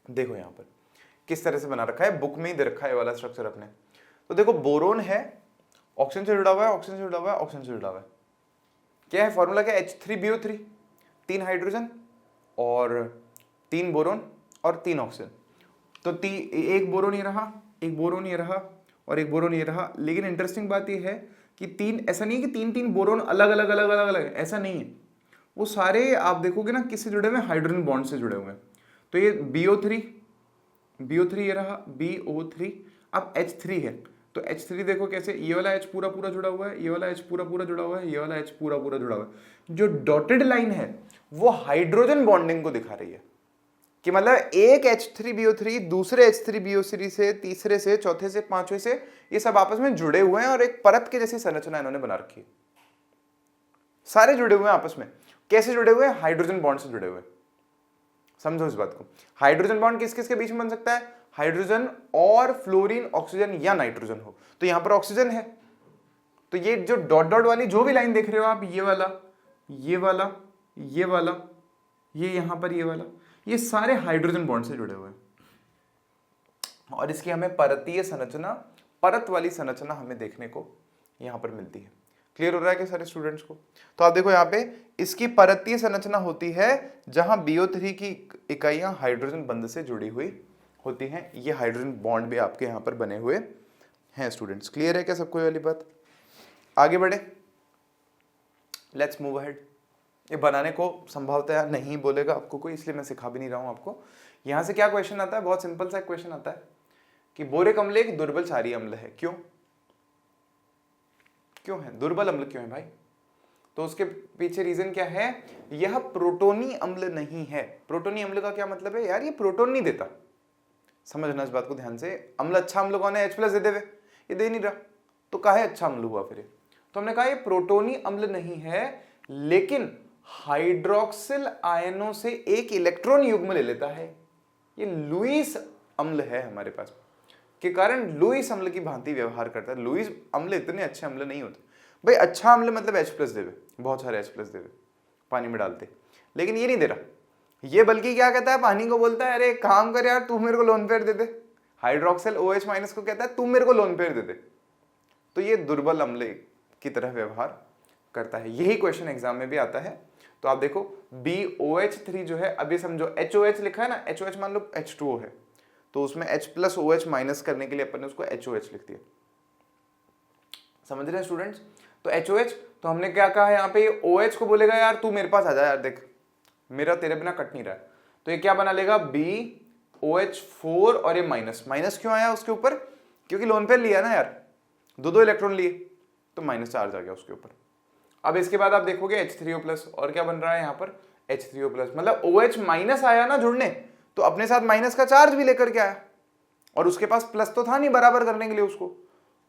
देखो यहां पर किस तरह से बना रखा है, बुक में ही दे रखा है वाला स्ट्रक्चर अपने। तो देखो बोरोन है, ऑक्सीजन से जुड़ा हुआ है, ऑक्सीजन से जुड़ा हुआ है, ऑक्सीजन से जुड़ा हुआ है। क्या है फॉर्मूला, क्या, H3BO3, 3 हाइड्रोजन और 3 बोरोन और 3 ऑक्सीजन। तो एक बोरोन ये रहा, एक बोरोन ये रहा और एक बोरोन ये रहा। लेकिन इंटरेस्टिंग बात ये है कि तीन, ऐसा नहीं है कि 3-3 बोरोन अलग अलग अलग अलग अलग, ऐसा नहीं है। वो सारे आप देखोगे ना किससे जुड़े हुए हैं, हाइड्रोजन बॉन्ड से जुड़े हुए हैं। तो ये BO3 ये रहा, BO3। अब H3 है, तो H3 देखो कैसे, ये वाला H पूरा पूरा जुड़ा हुआ है, ये वाला H पूरा पूरा जुड़ा हुआ है, ये वाला H पूरा पूरा जुड़ा हुआ है। जो डॉटेड लाइन है वो हाइड्रोजन बॉन्डिंग को दिखा रही है, कि मतलब एक H3BO3 दूसरे H3BO3 से, तीसरे से, चौथे से, पांचवें से, ये सब आपस में जुड़े हुए हैं और एक परत के जैसी संरचना इन्होंने बना रखी है। सारे जुड़े हुए हैं आपस में। कैसे जुड़े हुए हैं, हाइड्रोजन बॉन्ड से जुड़े हुए। समझो इस बात को। हाइड्रोजन बॉन्ड किस किस के बीच में बन सकता है, हाइड्रोजन और फ्लोरीन, ऑक्सीजन या नाइट्रोजन हो। तो यहां पर ऑक्सीजन है, तो ये जो डॉट डॉट वाली जो भी लाइन देख रहे हो आप, ये वाला, ये वाला, ये वाला, ये यहां पर ये वाला, ये सारे हाइड्रोजन बॉन्ड से जुड़े हुए हैं। और इसकी हमें परतीय संरचना, परत वाली संरचना हमें देखने को यहां पर मिलती है। क्लियर हो रहा है कि सारे स्टूडेंट्स को। तो आप देखो यहाँ पे इसकी परतीय संरचना होती है जहां BO3 की इकाइयां हाइड्रोजन बंध से जुड़ी हुई होती हैं। ये हाइड्रोजन बॉन्ड भी आपके यहाँ पर बने हुए हैं स्टूडेंट्स। क्लियर है क्या सबको ये वाली बात। आगे बढ़े, लेट्स मूव अहेड। ये बनाने को संभवतः नहीं बोलेगा आपको कोई, इसलिए मैं सिखा भी नहीं रहा हूं आपको। यहां से क्या क्वेश्चन आता है, बहुत सिंपल सा क्वेश्चन आता है कि बोरिक अम्ल एक दुर्बल क्षारीय अम्ल है। क्यों है दुर्बल अम्ल, क्यों है भाई। तो उसके पीछे रीजन क्या है, यह प्रोटोनी अम्ल नहीं है। प्रोटोनी अम्ल का क्या मतलब है यार, ये प्रोटोन नहीं देता। समझना इस बात को ध्यान से। अम्ल, अच्छा अम्ल कौन है, H+ दे देवे, ये दे नहीं रहा, तो काहे अच्छा अम्ल हुआ फिर। तो हमने कहा ये प्रोटोनी अम्ल नहीं है, लेकिन हाइड्रोक्सिल आयनों से एक इलेक्ट्रॉन युग्म ले लेता है। ये लुईस अम्ल है हमारे पास, के कारण लुईस अम्ल की भांति व्यवहार करता है। लुईस अम्ल इतने अच्छे अम्ल नहीं होते भाई। अच्छा अम्ल मतलब H+ देवे, बहुत सारे H+ देवे, पानी में डालते, लेकिन ये नहीं दे रहा। ये बल्कि क्या कहता है, पानी को बोलता है अरे एक काम कर यार, तू मेरे को लोन पेयर दे दे। हाइड्रोक्सिल OH- को कहता है तू मेरे को लोन पेयर दे दे। तो ये दुर्बल अम्ल की तरह व्यवहार करता है। यही क्वेश्चन एग्जाम में भी आता है। तो आप देखो BOH3 जो है, अब ये समझो HOH लिखा है ना, HOH मान लो H2O है, तो उसमें H+OH- करने के लिए अपन ने उसको HOH लिख दिया। समझ रहे हैं स्टूडेंट्स। तो HOH, तो हमने क्या कहा यहाँ पे, OH को बोलेगा यार तू मेरे पास आ जा यार, देख मेरा तेरे बिना कट नहीं रहा है। तो ये क्या बना लेगा, BOH4 और ये माइनस। माइनस क्यों आया उसके ऊपर, क्योंकि लोन पेयर लिया ना यार, दो इलेक्ट्रॉन लिए, तो माइनस चार्ज आ गया उसके ऊपर। अब इसके बाद आप देखोगे H3O+, और क्या बन रहा है यहाँ पर H3O+, मतलब OH- आया ना जुड़ने, तो अपने साथ माइनस का चार्ज भी लेकर के आया, और उसके पास प्लस तो था नहीं बराबर करने के लिए उसको,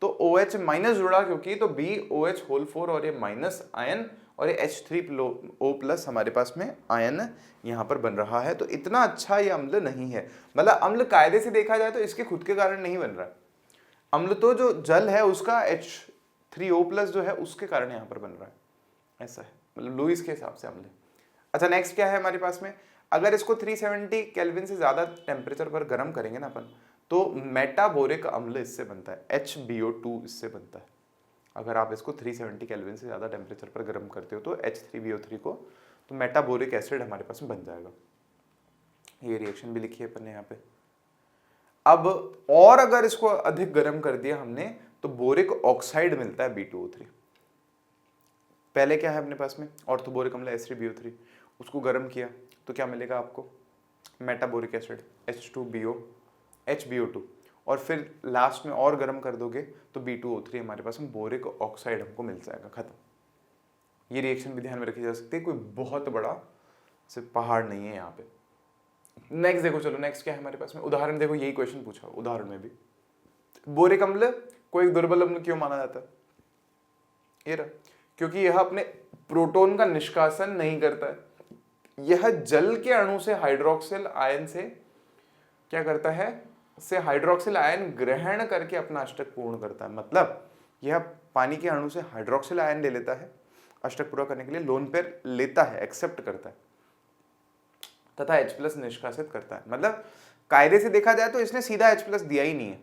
तो OH- जुड़ा क्योंकि, तो BOH4 और ये माइनस आयन और ये H3O+ हमारे पास में आयन यहाँ पर बन रहा है। तो इतना अच्छा ये अम्ल नहीं है, मतलब अम्ल कायदे से देखा जाए तो इसके खुद के कारण नहीं बन रहा है। अम्ल तो जो जल है उसका H3O+ जो है उसके कारण यहाँ पर बन रहा है, ऐसा है, मतलब लुईस के हिसाब से अम्ल है। अच्छा नेक्स्ट क्या है हमारे पास में, अगर इसको 370 केल्विन से ज़्यादा टेम्परेचर पर गर्म करेंगे ना अपन, तो मेटाबोरिक अम्ल इससे बनता है, HbO2 इससे बनता है। अगर आप इसको 370 केल्विन से ज़्यादा टेम्परेचर पर गर्म करते हो तो H3BO3 को, तो मेटाबोरिक एसिड हमारे पास में बन जाएगा। ये रिएक्शन भी लिखी है अपन ने यहाँ पे। अब और अगर इसको अधिक गर्म कर दिया हमने तो बोरिक ऑक्साइड मिलता है B2O3। पहले क्या है अपने पास में, ऑर्थोबोरिक अम्ल H3BO3, उसको गर्म किया तो क्या मिलेगा आपको, मेटाबोरिक एसिड HBO2, और फिर लास्ट में और गर्म कर दोगे तो B2O3 हमारे पास में बोरिक ऑक्साइड हमको मिल जाएगा, खत्म। ये रिएक्शन भी ध्यान में रखी जा सकती है, कोई बहुत बड़ा से पहाड़ नहीं है यहाँ पे। नेक्स्ट देखो, चलो नेक्स्ट क्या है हमारे पास में, उदाहरण देखो, यही क्वेश्चन पूछा उदाहरण में भी, बोरिक अम्ल को एक दुर्बल अम्ल क्यों माना जाता है, ये रहा, क्योंकि यह अपने प्रोटॉन का निष्कासन नहीं करता है, यह जल के अणु से हाइड्रोक्सिल आयन से क्या करता है, से हाइड्रोक्सिल आयन ग्रहण करके अपना अष्टक पूर्ण करता है। मतलब यह पानी के अणु से हाइड्रोक्सिल आयन ले लेता है, अष्टक पूरा करने के लिए लोन पेयर लेता है, एक्सेप्ट करता है, तथा H+ निष्कासित करता है। मतलब कायदे से देखा जाए तो इसने सीधा H+ दिया ही नहीं है,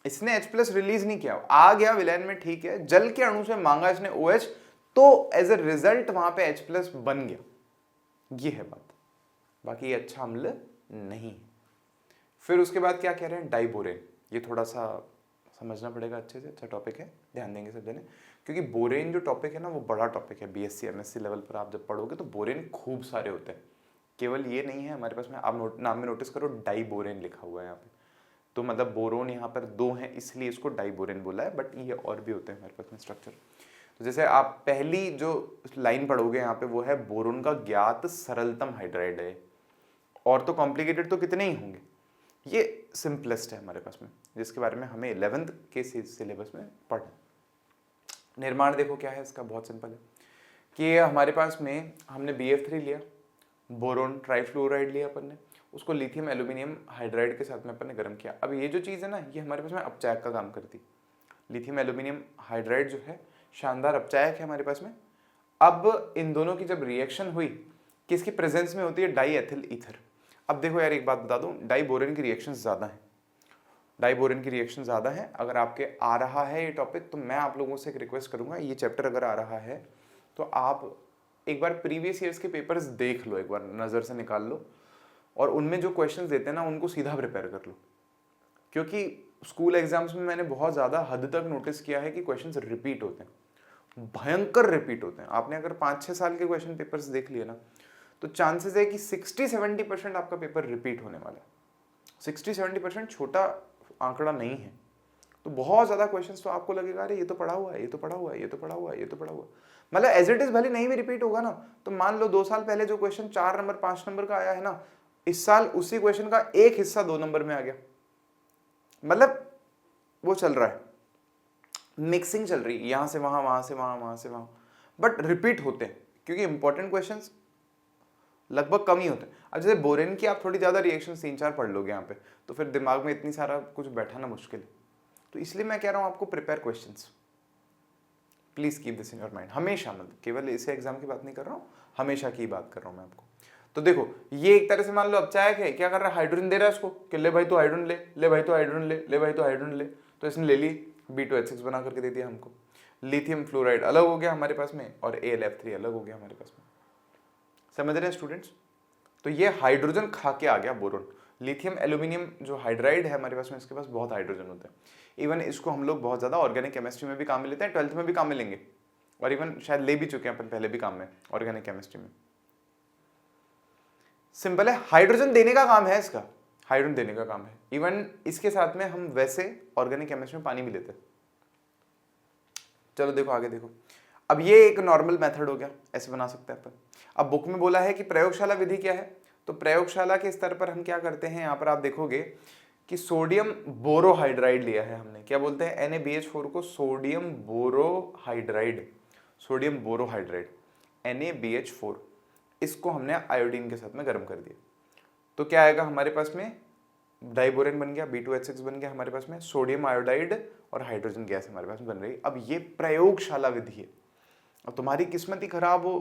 इसने H+ रिलीज नहीं किया, आ गया विलयन में, ठीक है, जल के अणु से मांगा इसने OH, तो एज ए रिजल्ट वहां पे H+ बन गया, ये है बात, बाकी ये अच्छा अम्ल नहीं है। फिर उसके बाद क्या कह रहे हैं, डाइबोरेन, ये थोड़ा सा समझना पड़ेगा अच्छे से, अच्छा टॉपिक है, ध्यान देंगे सब जने, क्योंकि बोरेन जो टॉपिक है ना वो बड़ा टॉपिक है, BSc MSc लेवल पर आप जब पढ़ोगे तो बोरेन खूब सारे होते हैं, केवल ये नहीं है हमारे पास में, आप नाम में नोटिस करो डाइबोरेन लिखा हुआ है यहाँ पे, तो मतलब बोरोन यहाँ पर 2 हैं इसलिए इसको डाइबोरेन बोला है, बट ये और भी होते हैं हमारे पास में स्ट्रक्चर। तो जैसे आप पहली जो लाइन पढ़ोगे यहाँ पे वो है बोरोन का ज्ञात सरलतम हाइड्राइड है, और तो कॉम्प्लिकेटेड तो कितने ही होंगे, ये सिंपलेस्ट है हमारे पास में, जिसके बारे में हमें 11th के सिलेबस में पढ़ना। निर्माण देखो क्या है इसका, बहुत सिंपल है कि हमारे पास में हमने BF3 लिया, बोरोन ट्राइफ्लोराइड लिया अपन ने, उसको लिथियम एल्यूमिनियम हाइड्राइड के साथ में अपन ने गर्म किया। अब ये जो चीज़ है ना ये हमारे पास में अपचायक का काम करती, लिथियम एल्यूमिनियम हाइड्राइड जो है शानदार अपचायक है हमारे पास में। अब इन दोनों की जब रिएक्शन हुई, किसकी प्रेजेंस में होती है, डाई एथिल ईथर। अब देखो यार एक बात बता दूं, डाइबोरेन की रिएक्शन ज़्यादा है, डाइबोरेन की रिएक्शन ज़्यादा है। अगर आपके आ रहा है ये टॉपिक तो मैं आप लोगों से एक रिक्वेस्ट करूंगा, ये चैप्टर अगर आ रहा है तो आप एक बार प्रीवियस ईयर्स के पेपर्स देख लो, एक बार नज़र से निकाल लो, और उनमें जो क्वेश्चंस देते हैं ना उनको सीधा प्रिपेयर कर लो, क्योंकि स्कूल एग्जाम्स में मैंने बहुत ज़्यादा हद तक नोटिस किया है कि क्वेश्चंस रिपीट होते हैं, भयंकर रिपीट होते हैं। आपने अगर 5-6 साल के क्वेश्चन पेपर्स देख लिए ना तो चांसेस है कि 60-70% आपका पेपर रिपीट होने वाला है। 60-70% छोटा आंकड़ा नहीं है, तो बहुत ज़्यादा क्वेश्चंस तो आपको लगेगा अरे ये तो पढ़ा हुआ है, ये तो पढ़ा हुआ है, ये तो पढ़ा हुआ है, ये तो पढ़ा हुआ है, मतलब एज इट इज भले नहीं भी रिपीट होगा ना, तो मान लो 2 साल पहले जो क्वेश्चन 4 नंबर 5 नंबर का आया है ना, इस साल उसी क्वेश्चन का एक हिस्सा 2 नंबर में आ गया, मतलब वो चल रहा है, मिक्सिंग चल रही है, यहां से वहां, वहां से वहां, वहां से वहां, बट रिपीट होते हैं क्योंकि इंपॉर्टेंट क्वेश्चन लगभग कम ही होते हैं। अब जैसे बोरेन की आप थोड़ी ज्यादा रिएक्शन 3-4 पढ़ लोगे यहाँ पे, तो फिर दिमाग में इतनी सारा कुछ बैठाना मुश्किल है, तो इसलिए मैं कह रहा हूँ आपको prepare questions, please keep this in your mind हमेशा, मतलब केवल इसे एग्जाम की बात नहीं कर रहा हूँ, हमेशा की बात कर रहा हूँ मैं आपको। तो देखो ये एक तरह से मान लो अपचायक है, क्या कर रहा है, हाइड्रोजन दे रहा है उसको कि ले भाई तो हाइड्रोजन ले, ले भाई तो हाइड्रोजन ले, ले भाई तो हाइड्रोजन ले, तो इसने ले ली, B2H6 बना करके दे दिया हमको, लिथियम फ्लोराइड अलग हो गया हमारे पास में और AlF3 अलग हो गया हमारे पास में, समझ रहे हैं स्टूडेंट्स। तो ये हाइड्रोजन खा के आ गया बोरोन। लिथियम एल्यूमिनियम जो हाइड्राइड है हमारे पास में, इसके पास बहुत हाइड्रोजन होता है, इवन इसको हम लोग बहुत ज्यादा ऑर्गेनिक केमिस्ट्री में भी काम में लेते हैं, 12th में भी काम में लेंगे, और इवन शायद ले भी चुके हैं अपन पहले भी काम में ऑर्गेनिक केमिस्ट्री में। सिंपल है, हाइड्रोजन देने का काम है इसका, हाइड्रोजन देने का काम है, इवन इसके साथ में हम वैसे ऑर्गेनिक केमिस्ट्री में पानी भी लेते हैं। चलो देखो आगे देखो, अब ये एक नॉर्मल मेथड हो गया, ऐसे बना सकते हैं अपन। अब बुक में बोला है कि प्रयोगशाला विधि क्या है, तो प्रयोगशाला के स्तर पर हम क्या करते हैं, यहाँ पर आप देखोगे कि सोडियम बोरोहाइड्राइड लिया है हमने, क्या बोलते हैं NaBH4 को sodium borohydride, sodium borohydride NaBH4, इसको हमने आयोडीन के साथ में गर्म कर दिया तो क्या आएगा हमारे पास में, डाइबोरेन बन गया, B2H6 बन गया हमारे पास में, सोडियम आयोडाइड और हाइड्रोजन गैस हमारे पास में बन रही। अब ये प्रयोगशाला विधि है, और तुम्हारी किस्मत ही खराब हो,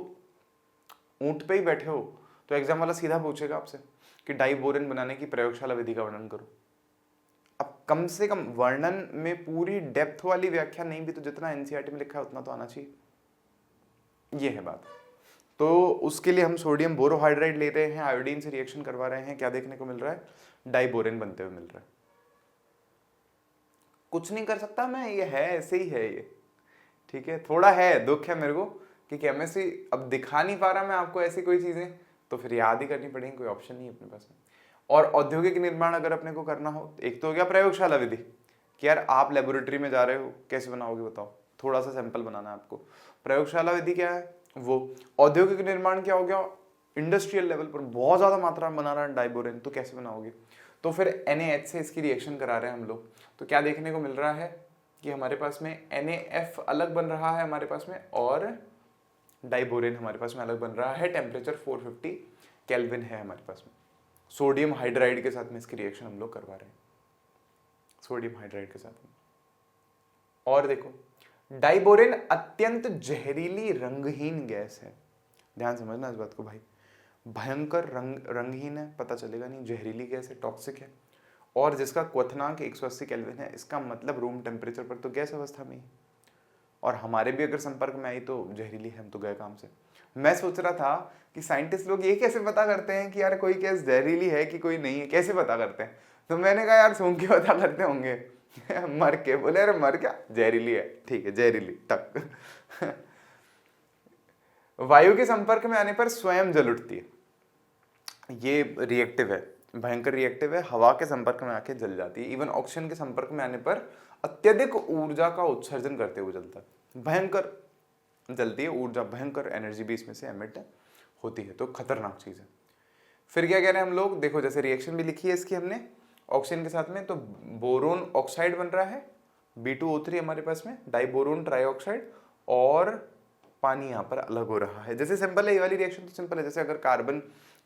ऊंट पे ही बैठे हो, तो एग्जाम वाला सीधा पूछेगा आपसे कि डाइबोरेन बनाने की प्रयोगशाला विधि का वर्णन करो। अब कम से कम वर्णन में पूरी डेप्थ वाली व्याख्या नहीं भी तो जितना एनसीईआरटी में लिखा है उतना तो आना चाहिए, ये है बात। तो उसके लिए हम सोडियम बोरोहाइड्राइड ले रहे हैं, आयोडीन से रिएक्शन करवा रहे हैं, क्या देखने को मिल रहा है, डाइबोरेन बनते हुए मिल रहा है। कुछ नहीं कर सकता मैं, ये है ऐसे ही है ये, ठीक है। थोड़ा है दुख है मेरे को कि केमिस्ट्री अब दिखा नहीं पा रहा मैं आपको ऐसी कोई चीजें, तो फिर याद ही करनी पड़ेगी, कोई ऑप्शन नहीं है अपने पास में। और औद्योगिक निर्माण अगर अपने को करना हो, एक तो हो गया प्रयोगशाला विधि कि यार आप लेबोरेटरी में जा रहे हो, कैसे बनाओगे बताओ, थोड़ा सा सैंपल बनाना है आपको। प्रयोगशाला विधि क्या है वो। औद्योगिक निर्माण क्या हो गया, इंडस्ट्रियल लेवल पर बहुत ज्यादा मात्रा में बना रहा है डाइबोरेन, तो कैसे बनाओगे, तो फिर NaH से इसकी रिएक्शन करा रहे हैं हम लोग, तो क्या देखने को मिल रहा है कि हमारे पास में NaF अलग बन रहा है हमारे पास में, और डाइबोरेन हमारे पास में अलग बन रहा है। टेम्परेचर 450 केल्विन है हमारे पास में। सोडियम हाइड्राइड के साथ में इसकी रिएक्शन हम लोग करवा रहे हैं, सोडियम हाइड्राइड के साथ में। और देखो डाइबोरेन अत्यंत जहरीली रंगहीन गैस है, ध्यान समझना इस बात को भाई, भयंकर रंगहीन है, पता चलेगा नहीं, जहरीली गैस है, टॉक्सिक है, और जिसका क्वथनांक 180 केल्विन है, इसका मतलब रूम टेम्परेचर पर तो गैस अवस्था में ही, और हमारे भी अगर संपर्क में आई तो जहरीली है, हम तो गए काम से। मैं सोच रहा था कि साइंटिस्ट लोग ये कैसे पता करते हैं कि यार कोई गैस जहरीली है कि कोई नहीं है, कैसे पता करते हैं, तो मैंने कहा यार सूंघ के पता करते होंगे मर के, बोले अरे मर क्या, जहरीली है, ठीक है जहरीली टक वायु के संपर्क में आने पर स्वयं जल उठती है, ये रिएक्टिव है, भयंकर रिएक्टिव है, हवा के संपर्क में आके जल जाती है। इवन ऑक्सीजन के संपर्क में आने पर अत्यधिक ऊर्जा का उत्सर्जन करते हुए जलता है, भयंकर जलती है, ऊर्जा भयंकर एनर्जी भी इसमें से एमिट होती है, तो खतरनाक चीज है। फिर क्या कह रहे हैं हम लोग, देखो जैसे रिएक्शन भी लिखी है इसकी हमने ऑक्सीजन के साथ में, तो बोरोन ऑक्साइड बन रहा है, B2O3 हमारे पास में, डाइबोरोन ट्राइऑक्साइड, और पानी यहाँ पर अलग हो रहा है। जैसे सिंपल है ये वाली रिएक्शन, तो सिंपल है, जैसे अगर कार्बन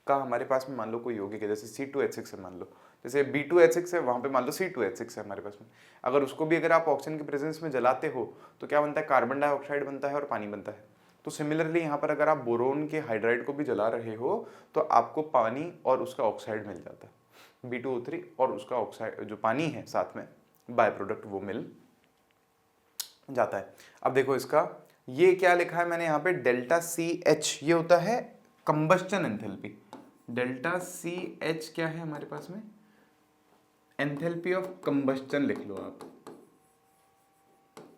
का हमारे पास में मान लो कोई यौगिक है, जैसे C2H6 है मान लो, जैसे B2H6 है, वहां पे मान लो C2H6 है हमारे पास में, अगर उसको भी अगर आप ऑक्सीजन के प्रेजेंस में जलाते हो तो क्या बनता है, कार्बन डाइऑक्साइड बनता है और पानी बनता है। तो सिमिलरली यहाँ पर अगर आप बोरोन के हाइड्राइड को भी जला रहे हो तो आपको पानी और उसका ऑक्साइड मिल जाता है, B2O3 और उसका ऑक्साइड जो पानी है साथ में बाय प्रोडक्ट वो मिल जाता है। अब देखो इसका ये क्या लिखा है मैंने यहाँ पे, डेल्टा CH, ये होता है कंबस्टन एंथैल्पी, डेल्टा CH क्या है हमारे पास में, एंथैल्पी ऑफ कंबस्टन लिख लो आप।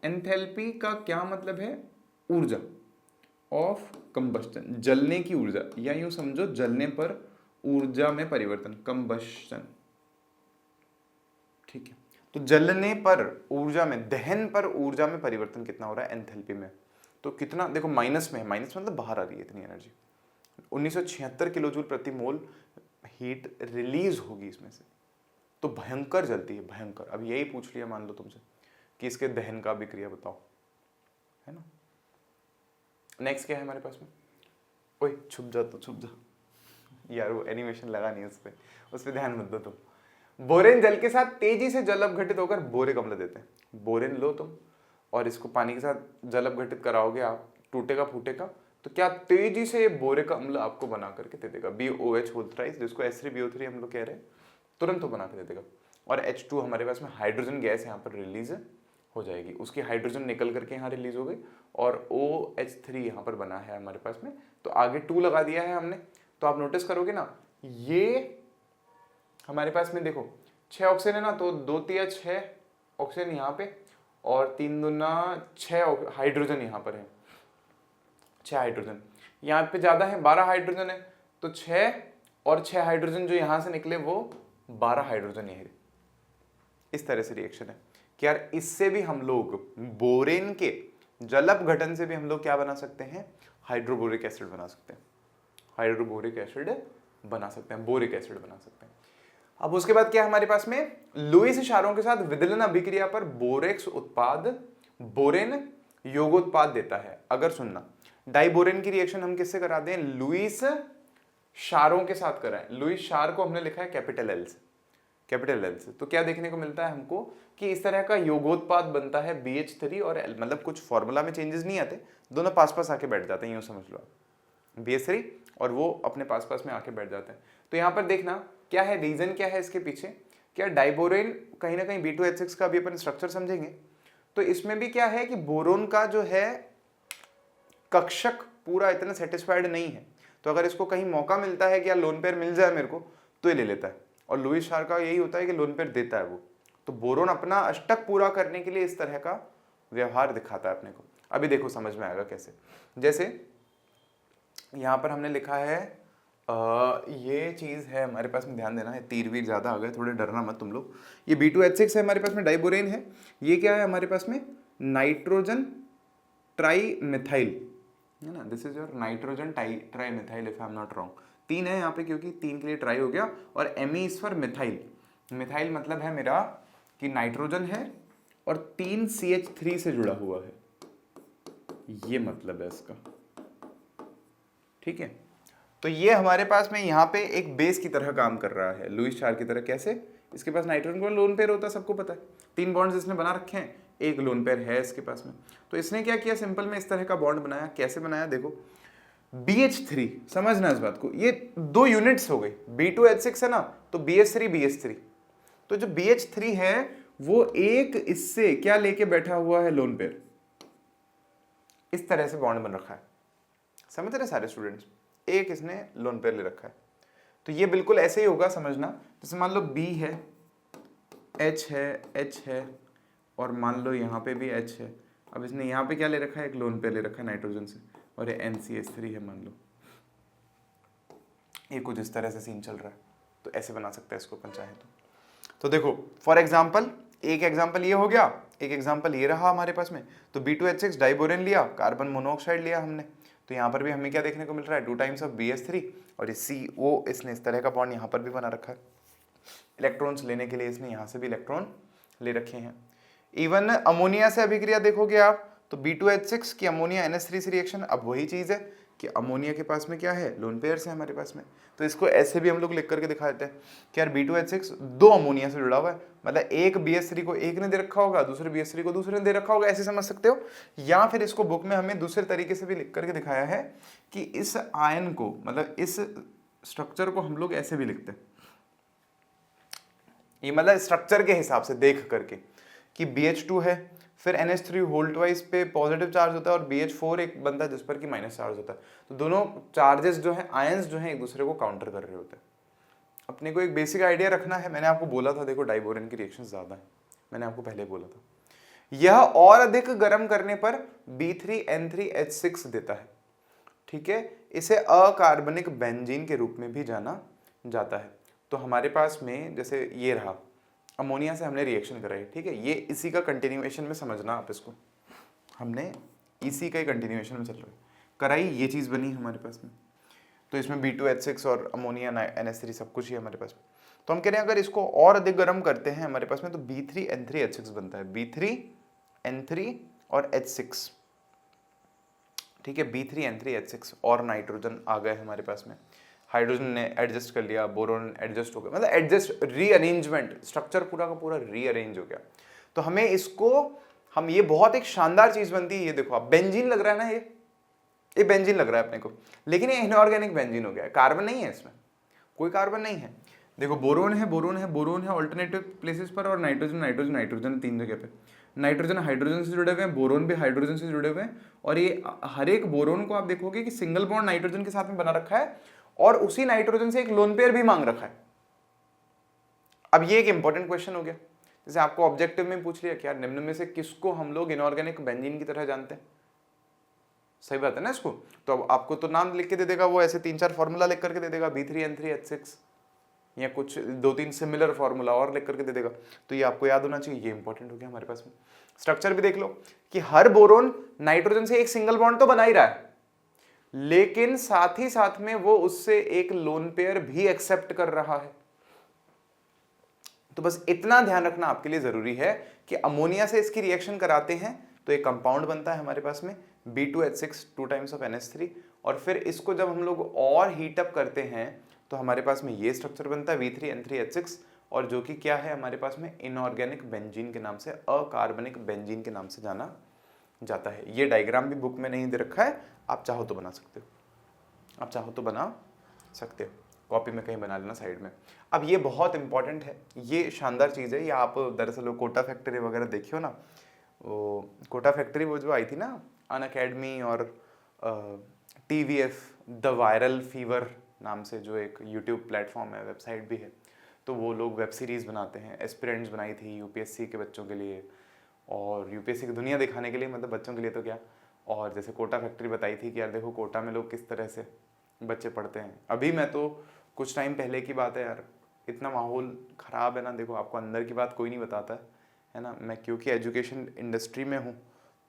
एंथैल्पी का क्या मतलब है, ऊर्जा ऑफ कंबस्टन, जलने की ऊर्जा, या यूं समझो जलने पर ऊर्जा में परिवर्तन, कंबस्टन, ठीक है। तो जलने पर ऊर्जा में, दहन पर ऊर्जा में परिवर्तन कितना हो रहा है एंथैल्पी में, तो कितना देखो माइनस में है, माइनस मतलब बाहर आ रही है इतनी एनर्जी, 1976 किलो जूल प्रति मोल हीट रिलीज होगी इसमें से, तो भयंकर जलती है, भयंकर। अब यही पूछ लिया मान लो तुमसे कि इसके दहन का अभिक्रिया बताओ, है ना। नेक्स्ट क्या है हमारे पास में, ओए छुप जा, तो छुप जा यार, वो एनिमेशन लगा नहीं उस पे ध्यान मत दो तुम। बोरेन जल के साथ तेजी से जल अपघटित होकर बोरिक अम्ल देते हैं। बोरेन लो तुम और इसको पानी के साथ जल अपघटित कराओगे आप, टूटेगा फूटेगा, तो क्या तेजी से ये बोरिक अम्ल आपको बना करके दे देगा, BOH होल थ्राइस, जिसको H3BO3 हम लोग कह रहे हैं, तुरंत वो बना के दे देगा। और H2 हमारे पास में हाइड्रोजन गैस यहाँ पर रिलीज हो जाएगी, उसकी हाइड्रोजन निकल करके यहाँ रिलीज हो गई, और OH3 यहाँ पर बना है हमारे पास में, तो आगे 2 लगा दिया है हमने। तो आप नोटिस करोगे ना, ये हमारे पास में देखो 6 ऑक्सीजन है ना, तो 2 तिया 6 ऑक्सीजन यहाँ पे, और 3 दूना 6 हाइड्रोजन यहाँ पर है, 6 हाइड्रोजन यहाँ पे ज्यादा है, 12 हाइड्रोजन है, तो 6 और 6 हाइड्रोजन जो यहाँ से निकले वो 12 हाइड्रोजन ये है। इस तरह से रिएक्शन है कि यार इससे भी हम लोग बोरेन के जल अपघटन से भी हम लोग क्या बना सकते हैं, हाइड्रोबोरिक एसिड बना सकते हैं, हाइड्रोबोरिक एसिड बना सकते हैं, बोरिक एसिड बना सकते हैं। अब उसके बाद क्या है हमारे पास में, लुईस क्षारों के साथ विदलन अभिक्रिया पर बोरेक्स उत्पाद बोरेन योगोत्पाद देता है। अगर सुनना, डाइबोरेन की रिएक्शन हम किससे कराते हैं? लुईस क्षारों के साथ कराएं। लुईस क्षार को हमने लिखा है कैपिटल एल से, कैपिटल एल से। तो क्या देखने को मिलता है हमको कि इस तरह का योगोत्पाद बनता है BH3 और L, मतलब कुछ फॉर्मूला में चेंजेस नहीं आते, दोनों पास पास आके बैठ जाते हैं, यूं समझ लो। BH3 और वो अपने पास पास में आके बैठ जाते हैं। तो यहाँ पर देखना क्या है, रीजन क्या है इसके पीछे। क्या डाइबोरेन कहीं ना कहीं B2H6 का भी अपन स्ट्रक्चर समझेंगे, तो इसमें भी क्या है कि बोरोन का जो है कक्षक पूरा इतना सेटिस्फाइड नहीं है। तो अगर इसको कहीं मौका मिलता है कि यार लोन पेयर मिल जाए मेरे को, तो ये ले लेता है। और लुईस क्षार का यही होता है कि लोन पेयर देता है वो। तो बोरोन अपना अष्टक पूरा करने के लिए इस तरह का व्यवहार दिखाता है अपने को। अभी देखो समझ में आएगा कैसे। जैसे यहां पर हमने लिखा है ये चीज है हमारे पास में, ध्यान देना है, तीर वीर ज्यादा आ गए, थोड़े डरना मत तुम लोग। ये B2H6 है हमारे पास में, डाइबोरेन है। ये क्या है हमारे पास में? नाइट्रोजन ट्राई मिथाइल, है ना। This is your nitrogen tri methyl if I am not wrong. 3 है यहाँ पे क्योंकि 3 के लिए ट्राई हो गया। और Me is for methyl. Methyl मतलब है मेरा कि नाइट्रोजन है और 3 CH3 से जुड़ा हुआ है, ये मतलब है इसका, ठीक है। तो ये हमारे पास में यहाँ पे एक बेस की तरह काम कर रहा है, लुईस क्षार की तरह। कैसे? इसके पास नाइट्रोजन का लोन पेयर होता है, सबको पता है। 3 बॉन्ड्स इसने बना रखे हैं, एक लोन पेयर है इसके पास में। तो इसने क्या किया, सिंपल में इस तरह का बॉन्ड बनाया। कैसे बनाया देखो, BH3, समझना इस बात को, ये 2 यूनिट्स हो गई। B2H6 है ना, तो BH3 तो जो BH3 है वो एक इससे क्या लेके बैठा हुआ है, लोन पेयर। इस तरह से बॉन्ड बन रखा है, समझ रहे सारे स्टूडेंट्स। एक इसने लोन पेयर ले रखा है। तो ये बिल्कुल ऐसे ही होगा, समझना। जैसे मान लो B है, H है और मान लो यहाँ पे भी H है। अब इसने यहाँ पे क्या ले रखा है, एक लोन पेयर ले रखा है नाइट्रोजन से, और ये NCH3 है मान लो। ये कुछ इस तरह से सीन चल रहा है। तो ऐसे बना सकते हैं इसको अपन चाहे तो देखो फॉर एग्जाम्पल, एक एग्जाम्पल ये हो गया, एक एग्जाम्पल ये रहा हमारे पास में। तो B2H6 डाइबोरेन लिया, कार्बन मोनोऑक्साइड लिया हमने। तो यहाँ पर भी हमें क्या देखने को मिल रहा है, 2 टाइम्स ऑफ BH3 और ये CO, इसने इस तरह का बॉन्ड यहाँ पर भी बना रखा है। इलेक्ट्रॉन्स लेने के लिए इसने यहाँ से भी इलेक्ट्रॉन ले रखे हैं। इवन अमोनिया से अभिक्रिया देखोगे आप, तो B2H6 की अमोनिया NH3 से रिएक्शन। अब वही चीज़ है कि अमोनिया के पास में क्या है, लोन पेयर्स है हमारे पास में। तो इसको ऐसे भी हम लोग लिख करके दिखा देते हैं कि यार B2H6 2 अमोनिया से जुड़ा हुआ है, मतलब एक BH3 को एक ने दे रखा होगा, दूसरे BH3 को दूसरे ने दे रखा होगा, ऐसे समझ सकते हो। या फिर इसको बुक में हमें दूसरे तरीके से भी लिख करके दिखाया है कि इस आयन को, मतलब इस स्ट्रक्चर को हम लोग ऐसे भी लिखते हैं, ये मतलब स्ट्रक्चर के हिसाब से देख करके कि BH2 है, फिर NH3 होल ट्वाइस पे पॉजिटिव चार्ज होता है और BH4 एक बनता है जिस पर कि माइनस चार्ज होता है। तो दोनों चार्जेस जो हैं, आयंस जो हैं, एक दूसरे को काउंटर कर रहे होते हैं। अपने को एक बेसिक आइडिया रखना है। मैंने आपको बोला था, देखो डाइबोरेन की रिएक्शन ज्यादा है, मैंने आपको पहले बोला था। यह और अधिक गर्म करने पर B3N3H6 देता है, ठीक है। इसे अकार्बनिक बेंजीन के रूप में भी जाना जाता है। तो हमारे पास में जैसे ये रहा, अमोनिया से हमने रिएक्शन कराई, ठीक है। ये इसी का कंटिन्यूएशन में समझना आप इसको, हमने इसी का कंटिन्यूएशन में चल रहा है कराई, ये चीज़ बनी हमारे पास में। तो इसमें B2H6 और अमोनिया NH3 सब कुछ ही हमारे पास में। तो हम कह रहे हैं अगर इसको और अधिक गर्म करते हैं हमारे पास में, तो B3N3H6 बनता है, B3N3 और H6, ठीक है। B3N3H6 और नाइट्रोजन आ गए हमारे पास में, हाइड्रोजन ने एडजस्ट कर लिया, बोरोन एडजस्ट हो गया, मतलब एडजस्ट, रीअरेंजमेंट, स्ट्रक्चर पूरा का पूरा रीअरेंज हो गया। तो हमें इसको, हम ये बहुत एक शानदार चीज बनती है। ये देखो आप, बेंजीन लग रहा है ना, ये बेंजीन लग रहा है अपने को, लेकिन ये इनऑर्गेनिक बेंजीन हो गया है, कार्बन नहीं है इसमें, कोई कार्बन नहीं है। देखो बोरोन है ऑल्टरनेटिव प्लेसेस पर, और नाइट्रोजन 3 जगह पे। नाइट्रोजन हाइड्रोजन से जुड़े हुए हैं, बोरोन भी हाइड्रोजन से जुड़े हुए हैं। और ये हर एक बोरोन को आप देखोगे कि सिंगल बॉन्ड नाइट्रोजन के साथ में बना रखा है, और उसी नाइट्रोजन से एक लोन पेयर भी मांग रखा है। अब ये एक इंपॉर्टेंट क्वेश्चन हो गया, जैसे आपको ऑब्जेक्टिव में पूछ लिया कि यार निम्न में से किसको हम लोग इनऑर्गेनिक बेंजीन की तरह जानते हैं, सही बात है ना इसको। तो अब आपको तो नाम लिख के दे देगा वो, ऐसे 3-4 फॉर्मूला लिख करके दे देगा, B3N3H6, या कुछ 2-3 सिमिलर फॉर्मूला और लिख करके दे देगा। तो ये आपको याद होना चाहिए, ये इंपॉर्टेंट हो गया हमारे पास में। स्ट्रक्चर भी देख लो कि हर बोरोन नाइट्रोजन से एक सिंगल बॉन्ड तो बना ही रहा है, लेकिन साथ ही साथ में वो उससे एक लोन पेयर भी एक्सेप्ट कर रहा है। तो बस इतना ध्यान रखना आपके लिए जरूरी है कि अमोनिया से इसकी रिएक्शन कराते हैं तो एक कंपाउंड बनता है हमारे पास में B2H6 2 टाइम्स ऑफ NH3, और फिर इसको जब हम लोग और हीट अप करते हैं तो हमारे पास में ये स्ट्रक्चर बनता है V3N3H6, और जो कि क्या है हमारे पास में इनऑर्गेनिक बेंजीन के नाम से, अकार्बनिक बेंजीन के नाम से जाना जाता है। ये डायग्राम भी बुक में नहीं दे रखा है, आप चाहो तो बना सकते हो, आप चाहो तो बना सकते हो, कॉपी में कहीं बना लेना साइड में। अब ये बहुत इंपॉर्टेंट है, ये शानदार चीज़ है, ये आप दरअसल वो कोटा फैक्ट्री वगैरह देखियो ना, वो कोटा फैक्ट्री वो जो आई थी ना अनअकैडमी और TVF द वायरल फीवर नाम से, जो एक यूट्यूब प्लेटफॉर्म है, वेबसाइट भी है, तो वो लोग वेब सीरीज़ बनाते हैं, एस्पिरेंट्स बनाई थी यूपीएससी के बच्चों के लिए, और यूपीएससी की दुनिया दिखाने के लिए, मतलब बच्चों के लिए तो क्या। और जैसे कोटा फैक्ट्री बताई थी कि यार देखो कोटा में लोग किस तरह से बच्चे पढ़ते हैं। अभी मैं तो कुछ टाइम पहले की बात है यार, इतना माहौल ख़राब है ना, देखो आपको अंदर की बात कोई नहीं बताता है ना, मैं क्योंकि एजुकेशन इंडस्ट्री में हूँ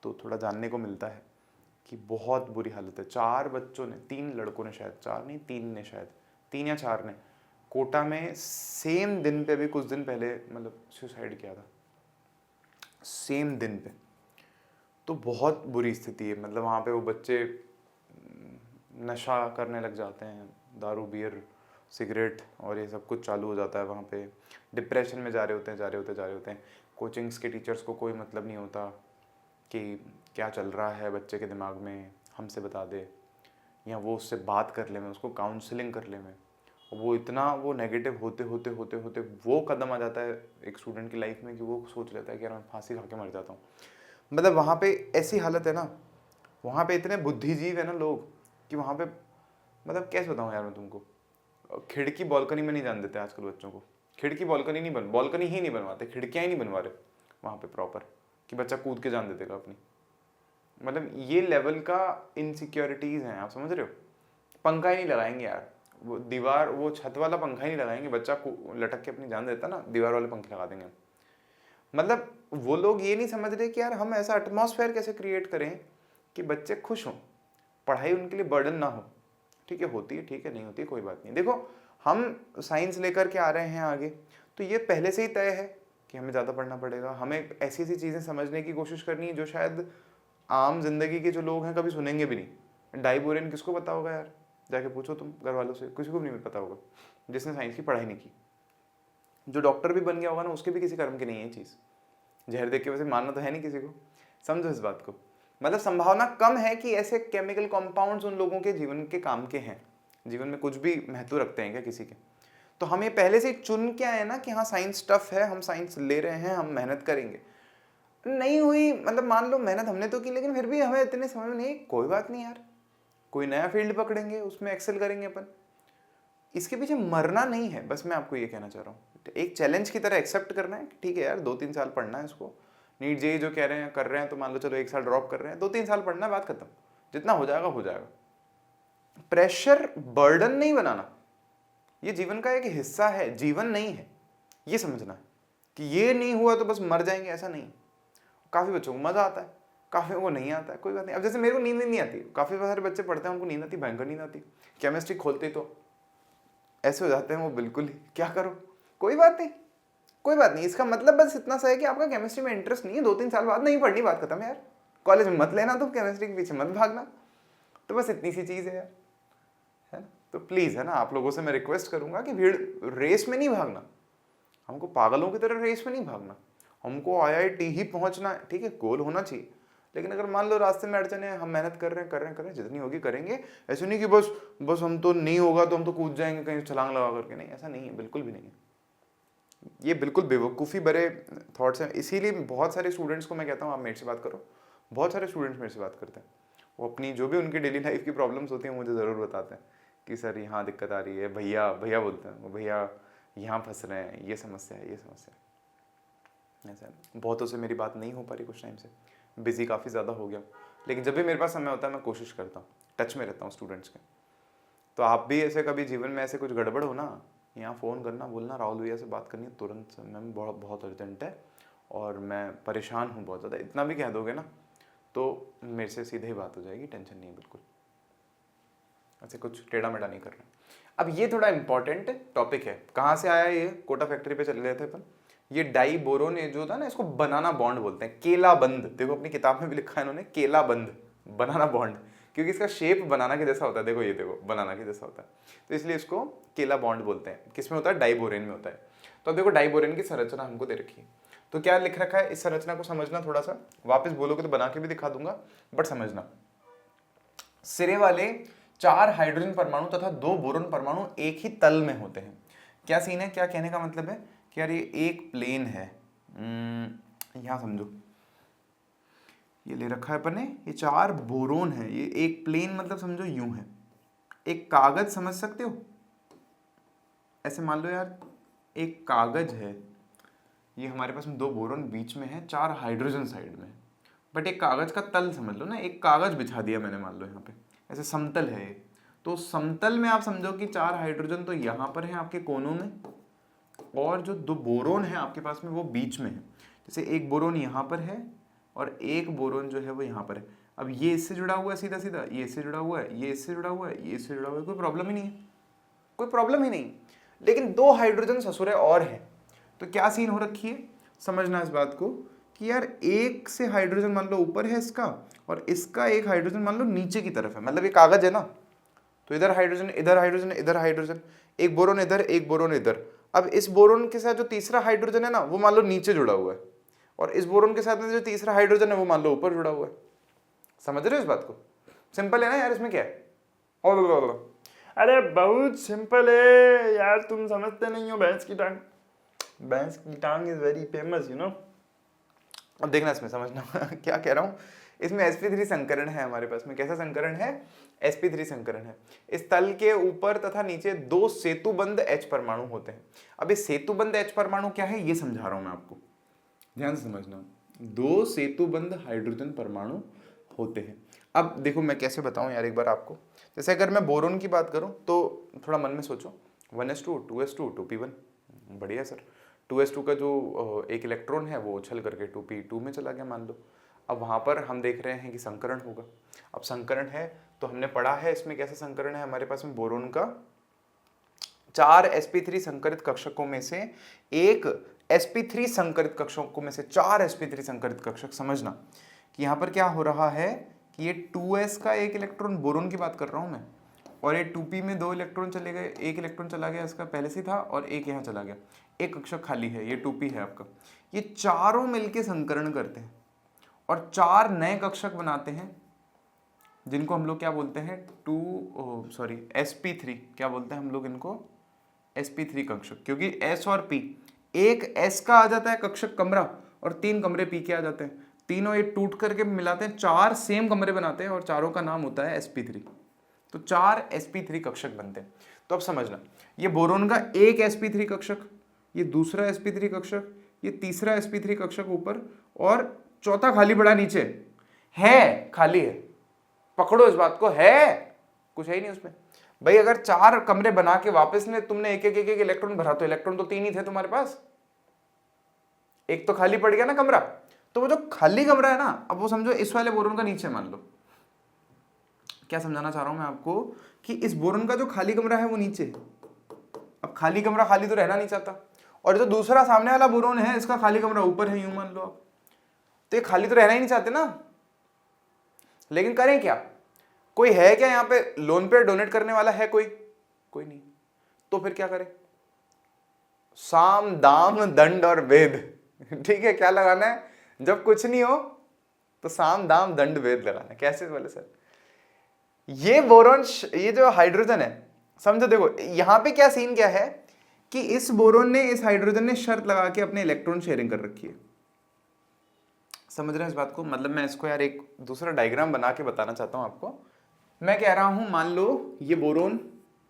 तो थोड़ा जानने को मिलता है कि बहुत बुरी हालत है। 4 बच्चों ने, 3 लड़कों ने, शायद 4 नहीं 3 ने, शायद 3 या 4 ने कोटा में सेम दिन पे भी कुछ दिन पहले मतलब सुसाइड किया था, सेम दिन पे। तो बहुत बुरी स्थिति है, मतलब वहाँ पे वो बच्चे नशा करने लग जाते हैं, दारू बियर सिगरेट और ये सब कुछ चालू हो जाता है वहाँ पे, डिप्रेशन में जा रहे होते हैं। कोचिंग्स के टीचर्स को कोई मतलब नहीं होता कि क्या चल रहा है बच्चे के दिमाग में, हमसे बता दे, या वो उससे बात कर ले में, उसको काउंसलिंग कर ले में। वो इतना वो नेगेटिव होते होते वो कदम आ जाता है एक स्टूडेंट की लाइफ में कि वो सोच लेता है कि यार मैं फांसी खा के मर जाता हूँ। मतलब वहाँ पे ऐसी हालत है ना, वहाँ पे इतने बुद्धिजीव है ना लोग कि वहाँ पे, मतलब कैसे बताऊँ यार मैं तुमको, खिड़की बालकनी में नहीं जान देते आजकल बच्चों को, खिड़की बालकनी ही नहीं बनवाते, खिड़कियाँ ही नहीं बनवा रहे वहाँ पे प्रॉपर कि बच्चा कूद के जान देगा अपनी। मतलब ये लेवल का इनसिक्योरिटीज़ हैं, आप समझ रहे हो। पंखा ही नहीं लगाएंगे यार, वो दीवार, वो छत वाला पंखा ही नहीं लगाएंगे, बच्चा लटक के अपनी जान देता ना, दीवार वाले पंखे लगा देंगे। मतलब वो लोग ये नहीं समझ रहे कि यार हम ऐसा एटमॉस्फेयर कैसे क्रिएट करें कि बच्चे खुश हों, पढ़ाई उनके लिए बर्डन ना हो। ठीक है, होती है, ठीक है, नहीं होती है, कोई बात नहीं। देखो हम साइंस लेकर के आ रहे हैं आगे, तो ये पहले से ही तय है कि हमें ज़्यादा पढ़ना पड़ेगा, हमें ऐसी ऐसी चीज़ें समझने की कोशिश करनी है जो शायद आम जिंदगी के जो लोग हैं कभी सुनेंगे भी नहीं। डाइबोरेन किसको पता होगा यार, जाके पूछो तुम घर वालों से, किसी को भी नहीं पता होगा जिसने साइंस की पढ़ाई नहीं की। जो डॉक्टर भी बन गया होगा ना, उसके भी किसी कर्म की नहीं है ये चीज़। जहर देख के वैसे मानना तो है नहीं किसी को, समझो इस बात को। मतलब संभावना कम है कि ऐसे केमिकल कंपाउंड्स उन लोगों के जीवन के काम के हैं, जीवन में कुछ भी महत्व रखते हैं क्या किसी के। तो हम ये पहले से चुन के आए ना कि हाँ साइंस टफ है, हम साइंस ले रहे हैं, हम मेहनत करेंगे। नहीं हुई, मतलब मान लो मेहनत हमने तो की, लेकिन फिर भी हमें इतने समझ में नहीं, कोई बात नहीं यार, कोई नया फील्ड पकड़ेंगे, उसमें एक्सेल करेंगे अपन। इसके पीछे मरना नहीं है, बस मैं आपको ये कहना चाह रहा हूँ, एक चैलेंज की तरह एक्सेप्ट करना है। ठीक है यार, 2-3 साल पढ़ना है इसको, नीट जेई जो कह रहे हैं कर रहे हैं, तो मान लो चलो 1 साल ड्रॉप कर रहे हैं, 2-3 साल पढ़ना है, बात खत्म, जितना हो जाएगा हो जाएगा। प्रेशर बर्डन नहीं बनाना, ये जीवन का एक हिस्सा है, जीवन नहीं है। ये समझना है कि ये नहीं हुआ तो बस मर जाएंगे, ऐसा नहीं। काफ़ी बच्चों को मज़ा आता है, काफ़ी को नहीं आता है, कोई बात नहीं। अब जैसे मेरे को नींद नहीं आती, काफ़ी सारे बच्चे पढ़ते हैं उनको नींद आती, भयंकर नींद आती, केमिस्ट्री खोलते तो ऐसे हो जाते हैं वो, बिल्कुल ही क्या करो, कोई बात नहीं, कोई बात नहीं। इसका मतलब बस इतना सा है कि आपका केमिस्ट्री में इंटरेस्ट नहीं है, 2-3 साल बाद नहीं पढ़नी, बात खत्म यार। कॉलेज में मत लेना, तो केमिस्ट्री के पीछे मत भागना, तो बस इतनी सी चीज़ है यार, है ना। तो प्लीज़ है ना, आप लोगों से मैं रिक्वेस्ट करूंगा कि भीड़ रेस में नहीं भागना, हमको पागलों की तरह रेस में नहीं भागना, हमको IIT ही पहुंचना है। ठीक है, गोल होना चाहिए, लेकिन अगर मान लो रास्ते में अड़चने हैं, हम मेहनत कर रहे हैं, जितनी होगी करेंगे। ऐसे नहीं कि बस हम तो नहीं होगा तो हम तो कूद जाएंगे कहीं छलांग लगा करके, नहीं, ऐसा नहीं है, बिल्कुल भी नहीं है। ये बिल्कुल बेवकूफ़ी भरे थॉट्स हैं। इसीलिए बहुत सारे स्टूडेंट्स को मैं कहता हूँ आप मेरे से बात करो। बहुत सारे स्टूडेंट्स मेरे से बात करते हैं, वो अपनी जो भी उनकी डेली लाइफ की प्रॉब्लम्स होती हैं मुझे ज़रूर बताते हैं कि सर यहाँ दिक्कत आ रही है, भैया भैया बोलते हैं वो, भैया यहाँ फंस रहे हैं, ये समस्या है, ये समस्या है। ऐसा बहुतों से मेरी बात नहीं हो पा रही कुछ टाइम से, बिज़ी काफ़ी ज़्यादा हो गया, लेकिन जब भी मेरे पास समय होता है मैं कोशिश करता हूँ, टच में रहता हूँ स्टूडेंट्स के। तो आप भी ऐसे कभी जीवन में ऐसे कुछ गड़बड़ हो ना, यहाँ फ़ोन करना, बोलना राहुल भैया से बात करनी है तुरंत, मैम बहुत बहुत अर्जेंट है और मैं परेशान हूँ बहुत ज़्यादा, इतना भी कह दोगे ना तो मेरे से सीधे ही बात हो जाएगी, टेंशन नहीं है बिल्कुल, ऐसे कुछ टेढ़ा मेढ़ा नहीं कर रहे। अब ये थोड़ा इंपॉर्टेंट टॉपिक है, कहाँ से आया ये, कोटा फैक्ट्री पे चले गए थे अपन। ये डाई बोरोन जो होता है ना, इसको बनाना बॉन्ड बोलते हैं, केला बंद। देखो अपनी किताब में भी लिखा है इन्होंने, केला बंद, बनाना बॉन्ड, क्योंकि इसका शेप बनाना के जैसा होता है। देखो ये देखो बनाना के जैसा होता है, तो इसलिए इसको केला बॉन्ड बोलते हैं। किसमें होता है? डाइबोरेन में होता है। तो अब देखो डाइबोरेन की संरचना हमको दे रखी है, तो क्या लिख रखा है, इस संरचना को समझना थोड़ा सा। वापस बोलोगे तो बना के भी दिखा दूंगा, बट समझना। सिरे वाले 4 हाइड्रोजन परमाणु तथा 2 बोरोन परमाणु एक ही तल में होते हैं। क्या सीन है, क्या कहने का मतलब है कि यार ये एक प्लेन है, यहां समझो, ये ले रखा है अपन ने, ये 4 बोरोन है, ये एक प्लेन मतलब समझो यूं है। एक कागज समझ सकते हो, ऐसे मान लो यार एक कागज है, ये हमारे पास में 2 बोरोन बीच में है, 4 हाइड्रोजन साइड में है, बट एक कागज का तल समझ लो ना, एक कागज बिछा दिया मैंने, मान लो यहाँ पे ऐसे समतल है ये, तो समतल में आप समझो कि 4 हाइड्रोजन तो यहाँ पर है आपके कोनों में, और जो 2 बोरोन है आपके पास में वो बीच में है। जैसे एक बोरोन यहाँ पर है और एक बोरोन जो है वो यहाँ पर है। अब ये इससे जुड़ा हुआ है सीधा सीधा, ये इससे जुड़ा हुआ है, ये इससे जुड़ा हुआ है, ये इससे जुड़ा हुआ है, कोई प्रॉब्लम ही नहीं है, कोई प्रॉब्लम ही नहीं। लेकिन 2 हाइड्रोजन ससुरे और हैं, तो क्या सीन हो रखी है, समझना इस बात को कि यार एक से हाइड्रोजन मान लो ऊपर है इसका, और इसका एक हाइड्रोजन मान लो नीचे की तरफ है, मतलब ये कागज है ना, तो इधर हाइड्रोजन, इधर हाइड्रोजन, इधर हाइड्रोजन, एक बोरोन इधर, एक बोरोन इधर। अब इस बोरोन के साथ जो तीसरा हाइड्रोजन है ना, वो मान लो नीचे जुड़ा हुआ है, और इस बोरोन के साथ में जो तीसरा हाइड्रोजन है वो मान लो ऊपर जुड़ा हुआ है। समझ रहे हो इस बात को? सिंपल है ना यार, इसमें क्या है? अरे बहुत सिंपल है यार, तुम समझते नहीं हो। भैंस की टांग, भैंस की टांग is very famous, you know. अब देखना इसमें, समझना क्या कह रहा हूँ। इसमें sp3 संकरण है हमारे पास में। कैसा संकरण है? sp3 संकरण है। इस तल के ऊपर तथा नीचे 2 सेतुबंध H परमाणु होते हैं। अब ये सेतुबंध H परमाणु क्या है ये समझा रहा हूं मैं आपको, ध्यान से समझना। 2 सेतुबंध हाइड्रोजन परमाणु होते हैं। अब देखो मैं कैसे बताऊं यार एक बार आपको। जैसे अगर मैं बोरोन की बात करूं तो थोड़ा मन में सोचो, 1s2 2s2 2p1, बढ़िया सर। 2s2 का जो एक इलेक्ट्रॉन है वो उछल करके 2p2 में चला गया मान लो। अब वहाँ पर हम देख रहे हैं कि संकरण होगा। अब संकरण है तो हमने पढ़ा है इसमें कैसा संकरण है हमारे पास में, बोरोन का 4 sp3 संकरित कक्षकों में से एक sp3 संकरित कक्षकों में से 4 sp3 संकरित कक्षक। समझना कि यहाँ पर क्या हो रहा है कि ये 2s का एक इलेक्ट्रॉन, बोरोन की बात कर रहा हूँ मैं, और ये 2p में 2 इलेक्ट्रॉन चले गए, एक इलेक्ट्रॉन चला गया इसका पहले से था, और एक यहाँ चला गया, एक कक्षक खाली है, ये 2p है आपका। ये चारों मिलके संकरण करते हैं और 4 नए कक्षक बनाते हैं, जिनको हम लोग क्या बोलते हैं, sp3, क्या बोलते हैं हम लोग इनको, sp3 कक्षक। क्योंकि s और p, एक s का आ जाता है कक्षक कमरा और 3 कमरे p के आ जाते हैं, तीनों ये टूट करके मिलाते हैं, 4 सेम कमरे बनाते हैं और चारों का नाम होता है sp3। तो 4 sp3 कक्षक बनते हैं। तो अब समझना, ये बोरोन का एक sp3 कक्षक, ये दूसरा sp3 कक्षक, ये तीसरा sp3 कक्षक ऊपर, और चौथा खाली पड़ा नीचे है, खाली है, पकड़ो इस बात को, है कुछ है ही नहीं उसमें भाई। अगर 4 कमरे बना के वापस ने तुमने एक एक इलेक्ट्रॉन भरा, तो इलेक्ट्रॉन तो 3 ही थे तुम्हारे पास, एक तो खाली पड़ गया ना कमरा। तो वो जो खाली कमरा है ना, अब वो समझो इस वाले बोरोन का नीचे मान लो। क्या समझाना चाह रहा हूं मैं आपको कि इस बोरोन का जो खाली कमरा है वो नीचे है। अब खाली कमरा खाली तो रहना नहीं चाहता, और जो दूसरा सामने वाला बोरोन है इसका खाली कमरा ऊपर है, यूं मान लो आप, तो ये खाली तो रहना ही नहीं चाहते ना। लेकिन करें क्या? कोई है क्या यहाँ पे लोन पे डोनेट करने वाला है? कोई नहीं। तो फिर क्या करें? साम दाम दंड और वेद। ठीक है, क्या लगाना है जब कुछ नहीं हो? तो साम दाम दंड वेद लगाना है। कैसे बोले सर? ये बोरोन, ये जो हाइड्रोजन है, समझो देखो यहां पे क्या सीन क्या है कि इस बोरोन ने, इस हाइड्रोजन ने शर्त लगा के अपने इलेक्ट्रॉन शेयरिंग कर रखी है। समझ रहे हैं इस बात को? मतलब मैं इसको यार एक दूसरा डायग्राम बना के बताना चाहता हूं आपको। मैं कह रहा हूं मान लो ये बोरोन,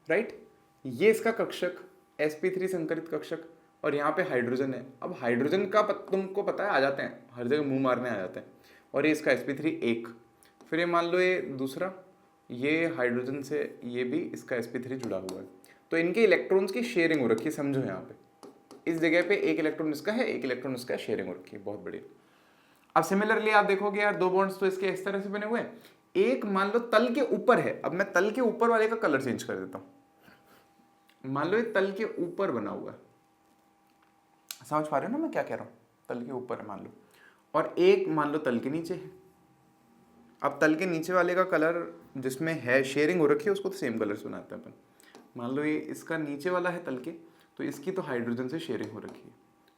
राइट, ये इसका कक्षक sp3 संकरित कक्षक, और यहाँ पे हाइड्रोजन है। अब हाइड्रोजन का तुमको पता है आ जाते हैं हर जगह, मुंह मारने आ जाते हैं, और ये इसका sp3 एक। फिर ये मान लो ये दूसरा, ये हाइड्रोजन से ये भी इसका sp3 जुड़ा हुआ है, तो इनके इलेक्ट्रॉन्स की शेयरिंग हो रखी है। समझो यहाँ पे इस जगह पे एक इलेक्ट्रॉन इसका है, एक इलेक्ट्रॉन इसका, शेयरिंग हो रखी है, बहुत बढ़िया। अब सिमिलरली आप देखोगे यार 2 बॉन्ड्स तो इसके इस तरह से बने हुए हैं, एक मान लो तल के ऊपर है। अब मैं तल के ऊपर वाले का कलर चेंज कर देता हूं। मान लो ये तल के ऊपर बना हुआ है, समझ पा रहे हो ना मैं क्या कह रहा हूँ? तल के ऊपर है मान लो, और एक मान लो तल के नीचे है। अब तल के नीचे वाले का कलर जिसमें है शेयरिंग हो रखी है उसको तो सेम कलर से बनाते हैं अपन। मान लो ये इसका नीचे वाला है तल के, तो इसकी तो हाइड्रोजन से शेयरिंग हो रखी है,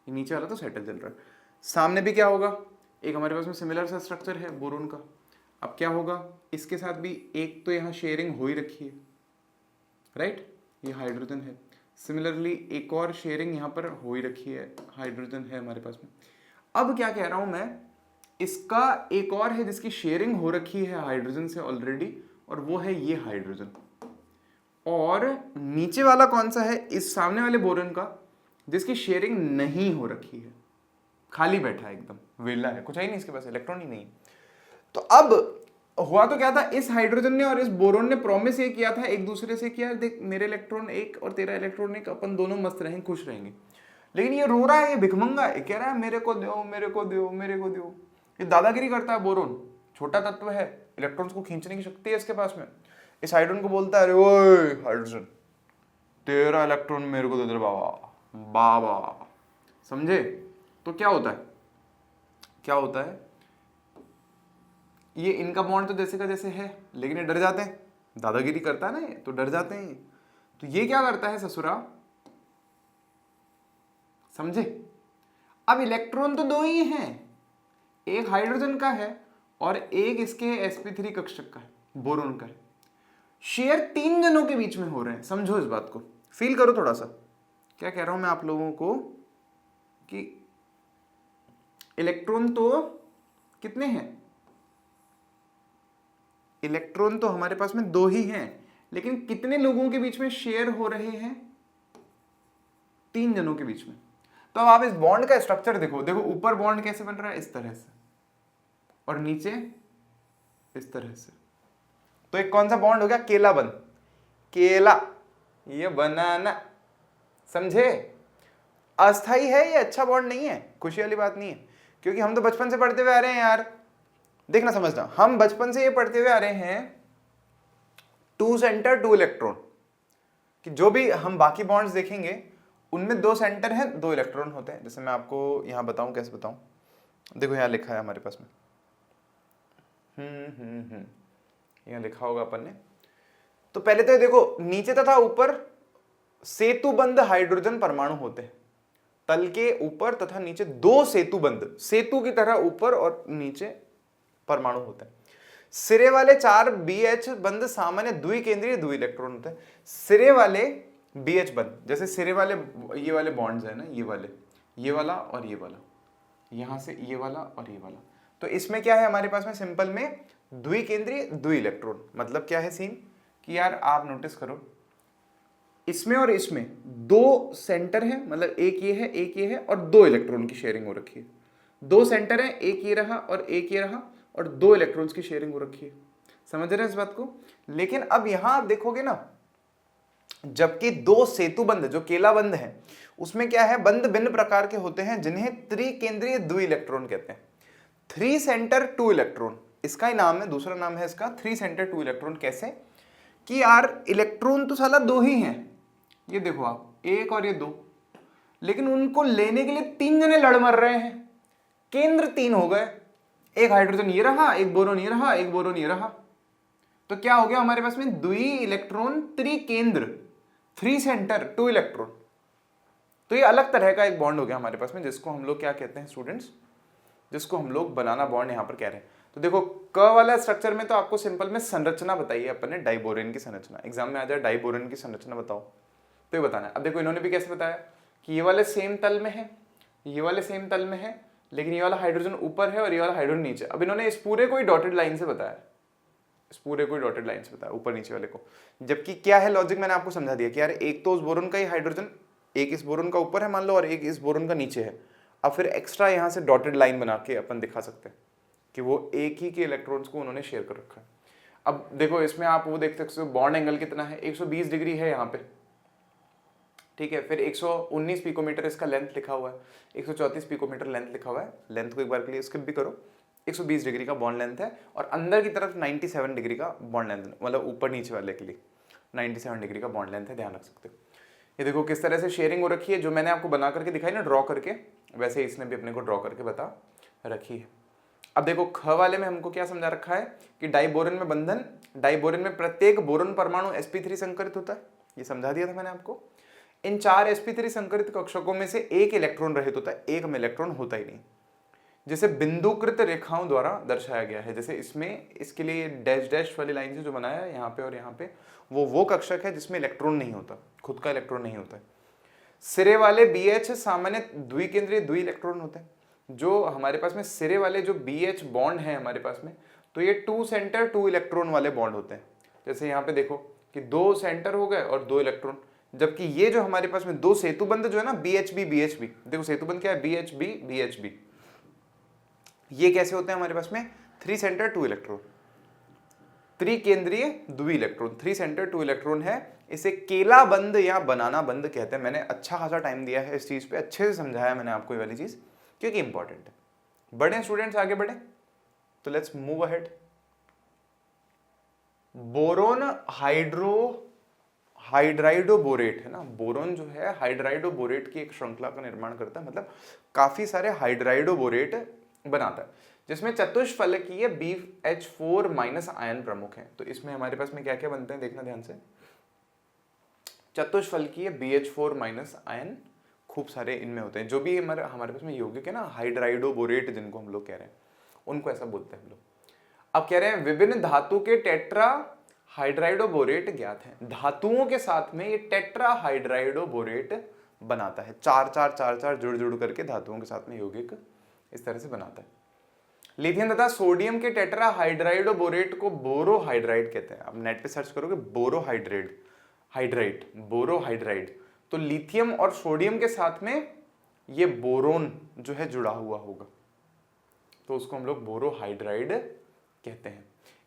ये नीचे वाला तो सेटल चल रहा है। सामने भी क्या होगा, एक हमारे पास में सिमिलर सा स्ट्रक्चर है बोरोन का। अब क्या होगा, इसके साथ भी एक तो यहाँ शेयरिंग हो ही रखी है, राइट, ये हाइड्रोजन है। सिमिलरली एक और शेयरिंग यहाँ पर हो ही रखी है, हाइड्रोजन है हमारे पास में। अब क्या कह रहा हूँ मैं, इसका एक और है जिसकी शेयरिंग हो रखी है हाइड्रोजन से ऑलरेडी, और वो है ये हाइड्रोजन। और नीचे वाला कौन सा है, इस सामने वाले बोरॉन का, जिसकी शेयरिंग नहीं हो रखी है, खाली बैठा है, एकदम वेला है, कुछ है ही नहीं इसके पास, इलेक्ट्रॉन ही नहीं है। तो अब हुआ तो क्या था, इस हाइड्रोजन ने और इस बोरोन ने प्रॉमिस ये किया था एक दूसरे से कि यार देख, मेरे इलेक्ट्रॉन एक और तेरा इलेक्ट्रॉन एक, अपन दोनों मस्त रहेंगे, खुश रहेंगे। लेकिन ये रो रहा है, ये भिखमंगा है, कह रहा है मेरे को दो, मेरे को दो, मेरे को दो। ये दादागिरी करता है बोरोन, छोटा तत्व है, इलेक्ट्रॉन्स को खींचने की शक्ति है इसके पास में। इस हाइड्रोजन को बोलता है, अरे ओए हाइड्रोजन, तेरा इलेक्ट्रॉन मेरे को दे दे बाबा, बाबा, समझे? तो क्या होता है, क्या होता है, ये इनका बॉन्ड तो जैसे का जैसे है, लेकिन ये डर जाते हैं, दादागिरी करता है ना ये, तो डर जाते हैं। तो ये क्या करता है ससुरा, समझे? अब इलेक्ट्रॉन तो दो ही हैं, एक हाइड्रोजन का है और एक इसके sp3 कक्षक का है, बोरोन का है। शेयर तीन जनों के बीच में हो रहे हैं, समझो इस बात को, फील करो थोड़ा सा। क्या कह रहा हूं मैं आप लोगों को कि इलेक्ट्रॉन तो कितने हैं, इलेक्ट्रॉन तो हमारे पास में दो ही हैं, लेकिन कितने लोगों के बीच में शेयर हो रहे हैं, तीन जनों के बीच में। तो अब आप इस बॉन्ड का स्ट्रक्चर देखो, देखो ऊपर बॉन्ड कैसे बन रहा है, इस तरह से, और नीचे इस तरह से। तो एक कौन सा बॉन्ड हो गया, केला बंद, केला, ये बनाना, समझे? अस्थाई है ये, अच्छा बॉन्ड नहीं है, खुशी वाली बात नहीं है, क्योंकि हम तो बचपन से पढ़ते हुए आ रहे हैं यार, देखना समझना, हम बचपन से ये पढ़ते हुए आ रहे हैं टू सेंटर टू इलेक्ट्रॉन, कि जो भी हम बाकी बॉन्ड्स देखेंगे उनमें दो सेंटर हैं, दो इलेक्ट्रॉन होते हैं। जैसे मैं आपको यहां बताऊं, कैसे बताऊं, देखो यहां लिखा है हमारे पास में, यहां लिखा होगा अपन ने। तो पहले तो देखो नीचे तथा ऊपर सेतुबंध हाइड्रोजन परमाणु होते हैं, तल के ऊपर तथा नीचे दो सेतुबंध, सेतु की तरह ऊपर और नीचे परमाणु होते हैं। सिरे वाले चार BH बंध सामान्य द्विकेंद्रीय द्वि इलेक्ट्रॉन होते हैं। सिरे वाले BH बंध, जैसे सिरे वाले ये वाले बॉन्ड्स है ना, ये वाले, ये वाला और ये वाला, यहां से ये वाला और ये वाला, तो इसमें क्या है हमारे पास में, सिंपल में द्विकेंद्रीय द्वि इलेक्ट्रॉन। मतलब क्या है सीन कि यार आप नोटिस करो, इसमें और इसमें दो सेंटर है, मतलब एक ये है एक ये है, और दो इलेक्ट्रॉन की शेयरिंग हो रखी है। दो सेंटर है, एक ये रहा और एक ये रहा, और दो इलेक्ट्रॉन्स की शेयरिंग हो रखी है, समझ रहे हैं इस बात को? लेकिन अब यहां आप देखोगे ना, जबकि दो सेतुबंध जो केला बंध है, उसमें क्या है, बंध भिन्न प्रकार के होते हैं जिन्हें त्रिकेंद्रीय द्वि इलेक्ट्रॉन कहते हैं। थ्री सेंटर टू इलेक्ट्रॉन इसका ही नाम है, दूसरा नाम है इसका थ्री सेंटर टू इलेक्ट्रॉन। कैसे कि यार इलेक्ट्रॉन तो साला दो ही हैं, ये देखो आप, एक और ये दो, लेकिन उनको लेने के लिए तीन जने लड़ मर रहे हैं, केंद्र तीन हो गए, एक हाइड्रोजन ये रहा, एक बोरोन ये रहा, एक बोरोन ये रहा। तो क्या हो गया हमारे पास में, द्वि इलेक्ट्रॉन त्रिकेंद्र, थ्री सेंटर टू इलेक्ट्रॉन। तो ये अलग तरह का एक बॉन्ड हो गया हमारे पास में, जिसको हम लोग क्या कहते हैं स्टूडेंट्स, जिसको हम लोग बनाना बॉन्ड यहां पर कह रहे हैं। तो देखो क वाला स्ट्रक्चर में तो आपको सिंपल में संरचना बताइए अपन ने, डाइबोरेन की संरचना, एग्जाम में आ जाए डाइबोरेन की संरचना बताओ, तो ये बताना है। अब देखो इन्होंने भी कैसे बताया कि ये वाले सेम तल में है, ये वाले सेम तल में है, लेकिन ये वाला हाइड्रोजन ऊपर है और ये वाला हाइड्रोजन नीचे। अब इन्होंने इस पूरे को ही डॉटेड लाइन से बताया, इस पूरे को ही डॉटेड लाइन से बताया, ऊपर नीचे वाले को। जबकि क्या है लॉजिक, मैंने आपको समझा दिया कि यार एक तो उस बोरोन का ही हाइड्रोजन, एक इस बोरोन का ऊपर है मान लो, और एक इस बोरोन का नीचे है। अब फिर एक्स्ट्रा यहाँ से डॉटेड लाइन बना के अपन दिखा सकते हैं कि वो एक ही के इलेक्ट्रॉन्स को उन्होंने शेयर कर रखा है। अब देखो इसमें आप वो देख सकते हो, बॉन्ड एंगल कितना है, 120 डिग्री है यहाँ पे, ठीक है। फिर 119 पिकोमीटर इसका लेंथ लिखा हुआ है, 134 पिकोमीटर लेंथ लिखा हुआ है। लेंथ को एक बार के लिए स्किप भी करो, 120 डिग्री का बॉन्ड लेंथ है, और अंदर की तरफ 97 डिग्री का बॉन्ड लेंथ, मतलब ऊपर नीचे वाले के लिए 97 डिग्री का बॉन्ड लेंथ है, ध्यान रख सकते हो। ये देखो किस तरह से शेयरिंग हो रखी है, जो मैंने आपको बना करके दिखाई ना ड्रॉ करके, वैसे ही इसने भी अपने को ड्रॉ करके बता रखी है। अब देखो ख वाले में हमको क्या समझा रखा है कि डाइबोरेन में बंधन, डाइबोरेन में प्रत्येक बोरोन परमाणु sp3 संकरित होता है, ये समझा दिया था मैंने आपको। इन 4 sp3 संकरित कक्षकों में से एक इलेक्ट्रॉन रहित होता है, एक में इलेक्ट्रॉन होता ही नहीं, जिसे बिंदुकृत रेखाओं द्वारा दर्शाया गया है। जैसे इसमें इसके लिए डैश डैश वाली लाइन से जो बनाया है यहाँ पे और यहाँ पे, वो कक्षक है जिसमें इलेक्ट्रॉन नहीं होता, खुद का इलेक्ट्रॉन नहीं होता है। सिरे वाले BH सामान्य द्विकेंद्रीय द्वि इलेक्ट्रॉन होते हैं। जो हमारे पास में सिरे वाले जो BH बॉन्ड है हमारे पास में, तो ये 2 सेंटर 2 इलेक्ट्रॉन वाले बॉन्ड होते हैं। जैसे यहाँ पे देखो कि 2 सेंटर हो गए और 2 इलेक्ट्रॉन, जबकि ये जो हमारे पास में 2 सेतुबंध जो है ना BHB BHB, देखो सेतुबंध क्या है BHB BHB, ये कैसे होते हैं हमारे पास में 3 सेंटर 2 इलेक्ट्रॉन, त्रिकेंद्रीय द्वि इलेक्ट्रॉन, 3 सेंटर 2 इलेक्ट्रॉन है। इसे केला बंद या बनाना बंद कहते हैं। मैंने अच्छा खासा टाइम दिया है इस चीज पे, अच्छे से समझाया मैंने आपको ये वाली चीज, क्योंकि इंपॉर्टेंट है। बढ़े स्टूडेंट्स, आगे बढ़े, तो लेट्स मूव अहेड। बोरोन हाइड्राइडोबोरेट है ना, बोरोन जो है हाइड्राइडोबोरेट की एक श्रृंखला का निर्माण करता है, मतलब काफी सारे हाइड्राइडोबोरेट बनाता है, जिसमें चतुष्फलकीय BH4 माइनस आयन प्रमुख है। तो इसमें हमारे पास में क्या क्या बनते हैं देखना ध्यान से। चतुष्फलकीय BH4 माइनस आयन खूब सारे इनमें होते हैं। जो भी हमारे पास में यौगिक है ना हाइड्राइडोबोरेट जिनको हम लोग कह रहे हैं, उनको ऐसा बोलते हैं हम लोग। अब कह रहे हैं विभिन्न धातु के टेट्रा हाइड्राइडोबोरेट ज्ञात हैं। धातुओं के साथ में ये टेट्रा हाइड्राइडोबोरेट बनाता है, 4 जुड़ जुड़ करके धातुओं के साथ में यौगिक इस तरह से बनाता है। लिथियम तथा सोडियम के टेट्रा हाइड्राइडोबोरेट को बोरोहाइड्राइड कहते हैं। अब नेट पे सर्च करोगे बोरोहाइड्राइड, तो लिथियम और सोडियम के साथ में ये बोरोन जो है जुड़ा हुआ होगा, तो उसको हम लोग बोरोहाइड्राइड कहते हैं।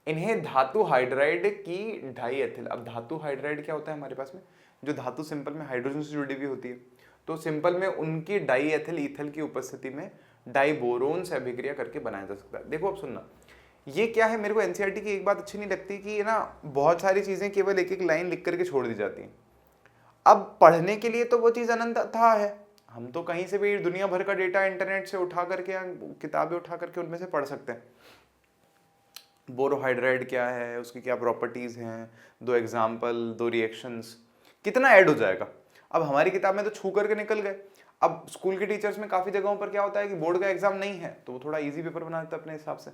इन्हें धातु हाइड्राइड की डाई एथिल। अब धातु हाइड्राइड क्या होता है हमारे पास में, जो धातु सिंपल में हाइड्रोजन से जुड़ी हुई होती है, तो सिंपल में उनकी डाई एथिल ईथल की उपस्थिति में डाइबोरोन से अभिक्रिया करके बनाया जा सकता है। देखो अब सुनना, ये क्या है, मेरे को एनसीईआरटी की एक बात अच्छी नहीं लगती कि ना बहुत सारी चीजें केवल एक एक लाइन लिख करके छोड़ दी जाती हैं। अब पढ़ने के लिए तो वो चीज अनंत था है, हम तो कहीं से भी दुनिया भर का डेटा इंटरनेट से उठा करके या किताबें उठा करके उनमें से पढ़ सकते हैं। बोरोहाइड्राइड क्या है, उसकी क्या प्रॉपर्टीज हैं, 2 एग्जाम्पल, 2 रिएक्शंस, कितना ऐड हो जाएगा। अब हमारी किताब में तो छू करके निकल गए। अब स्कूल के टीचर्स में काफी जगहों पर क्या होता है कि बोर्ड का एग्जाम नहीं है तो वो थोड़ा इजी पेपर बना देता है अपने हिसाब से।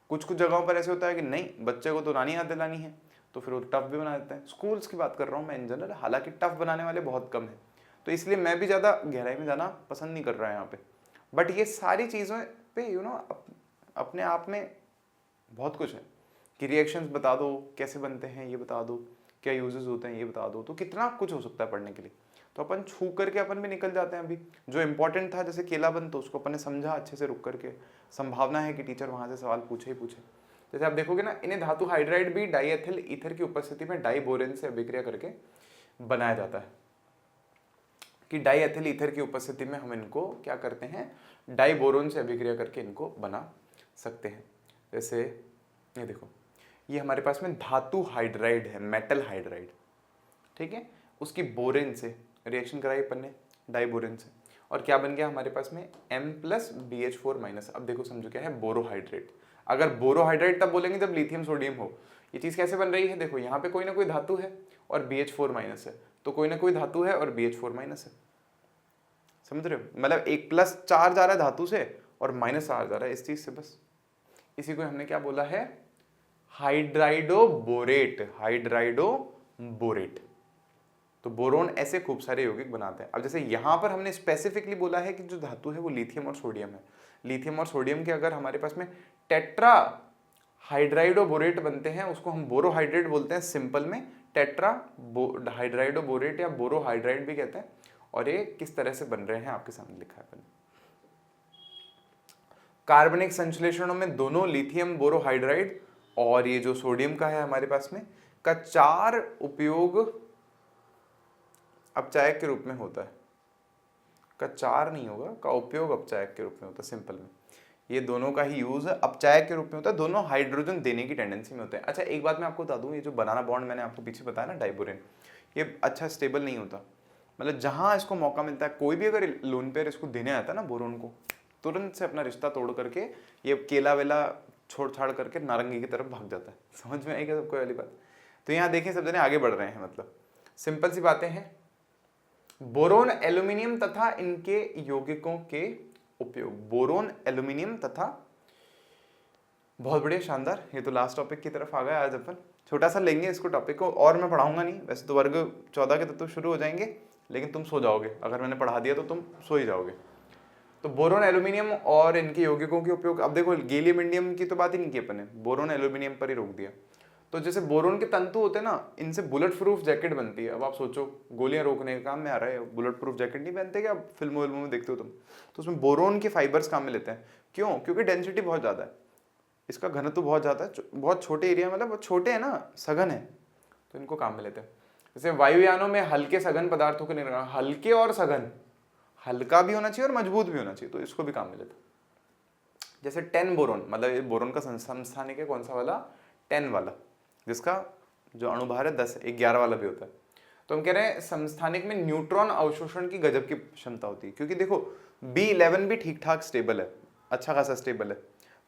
कुछ कुछ जगहों पर ऐसे होता है कि नहीं, बच्चे को तो नानी याद दिलानी है, तो फिर वो टफ भी बना देते हैं। स्कूल्स की बात कर रहा हूँ मैं इन जनरल, हालांकि टफ बनाने वाले बहुत कम है, तो इसलिए मैं भी ज़्यादा गहराई में जाना पसंद नहीं कर रहा है यहाँ पे। बट ये सारी चीज़ों पे अपने आप में बहुत कुछ है कि रिएक्शंस बता दो कैसे बनते हैं, ये बता दो क्या यूजेस होते हैं, ये बता दो, तो कितना कुछ हो सकता है पढ़ने के लिए। तो अपन छू करके अपन भी निकल जाते हैं। अभी जो इंपॉर्टेंट था जैसे केलाबंद, तो उसको अपन ने समझा अच्छे से रुक करके, संभावना है कि टीचर वहां से सवाल पूछे ही पूछे। जैसे आप देखोगे ना, इन्हें धातु हाइड्राइड भी डाईएथिल ईथर की उपस्थिति में डाइबोरेन से अभिक्रिया करके बनाया जाता है। कि डाईएथिल ईथर की उपस्थिति में हम इनको क्या करते हैं, डाइबोरोन से अभिक्रिया करके इनको बना सकते हैं। जैसे ये देखो, ये हमारे पास में धातु हाइड्राइड है, मेटल हाइड्राइड, ठीक है, उसकी बोरेन से रिएक्शन कराई अपन ने डाइबोरेन से, और क्या बन गया हमारे पास में M+BH4-। अब देखो समझो क्या है, बोरोहाइड्रेट। अगर बोरोहाइड्रेट तब बोलेंगे जब लिथियम सोडियम हो। ये चीज कैसे बन रही है, देखो यहाँ पे कोई ना कोई धातु है और BH4- है, तो कोई ना कोई धातु है और BH4- है, समझ रहे हो, मतलब एक प्लस चार्ज आ रहा है धातु से और माइनस चार्ज आ रहा है इस चीज से, बस इसी को हमने क्या बोला है, हाइड्राइडोबोरेट। हाइड्राइडोबोरेट, तो बोरोन ऐसे खूब सारे यौगिक बनाते हैं। अब जैसे यहाँ पर हमने स्पेसिफिकली बोला है कि जो धातु है वो लिथियम और सोडियम है। लिथियम और सोडियम के अगर हमारे पास में टेट्रा हाइड्राइडोबोरेट बनते हैं, उसको हम बोरोहाइड्रेट बोलते हैं सिंपल में, टेट्रा हाइड्राइडोबोरेट या बोरोहाइड्राइड भी कहते हैं। और ये किस तरह से बन रहे हैं आपके सामने लिखा है अपन। कार्बनिक संश्लेषणों में दोनों लिथियम बोरोहाइड्राइड और ये जो सोडियम का है हमारे पास में का 4 उपयोग अपचायक के रूप में होता है। का 4 नहीं होगा, का उपयोग अपचायक के रूप में होता है। सिंपल में ये दोनों का ही यूज अपचायक के रूप में होता है, दोनों हाइड्रोजन देने की टेंडेंसी में होते हैं। अच्छा एक बात मैं आपको बता दूं, ये जो बनाना बॉन्ड मैंने आपको पीछे बताया ना डाइबोरेन, ये अच्छा स्टेबल नहीं होता, मतलब जहां इसको मौका मिलता है, कोई भी अगर लोन पेयर इसको देने आता है ना बोरोन को, तुरंत से अपना रिश्ता तोड़ करके ये केला वेला छोड़ छाड़ करके नारंगी की तरफ भाग जाता है। समझ में आई क्या सबको वाली बात? तो यहाँ देखें सब जने आगे बढ़ रहे हैं, मतलब सिंपल सी बातें हैं। बोरोन एल्यूमिनियम तथा इनके यौगिकों के उपयोग, बोरोन एल्यूमिनियम तथा, बहुत बढ़िया शानदार। ये तो लास्ट टॉपिक की तरफ आ गया आज अपन, छोटा सा लेंगे इसको टॉपिक को, और मैं पढ़ाऊंगा नहीं। वैसे तो वर्ग 14 के तत्व शुरू हो जाएंगे, लेकिन तुम सो जाओगे अगर मैंने पढ़ा दिया तो तुम सो ही जाओगे। तो बोरोन एल्यूमिनियम और इनके यौगिकों के उपयोग, अब देखो गैलियम इंडियम की तो बात ही नहीं की अपन ने, बोरोन एल्यूमिनियम पर ही रोक दिया। तो जैसे बोरोन के तंतु होते हैं ना, इनसे बुलेट प्रूफ जैकेट बनती है। अब आप सोचो, गोलियां रोकने के काम में आ रहा है, बुलेट प्रूफ जैकेट नहीं पहनते क्या फिल्मों में देखते हो तुम, तो उसमें बोरोन के फाइबर्स काम में लेते हैं। क्यों? क्योंकि डेंसिटी बहुत ज़्यादा है, इसका घनत्व बहुत ज़्यादा है, बहुत छोटे एरिया, मतलब छोटे है ना, सघन है, तो इनको काम में लेते हैं। जैसे वायुयानों में हल्के सघन पदार्थों को निर्माण, हल्के और सघन, हल्का भी होना चाहिए और मजबूत भी होना चाहिए, तो इसको भी काम में लेते हैं। जैसे 10 बोरोन, मतलब बोरोन का समस्थानिक है कौन सा वाला? 10 वाला, जिसका जो अणुभार है 10, 11 वाला भी होता है। तो हम कह रहे हैं समस्थानिक में न्यूट्रॉन अवशोषण की गजब की क्षमता होती है, क्योंकि देखो B11 भी ठीक ठाक स्टेबल है, अच्छा खासा स्टेबल है।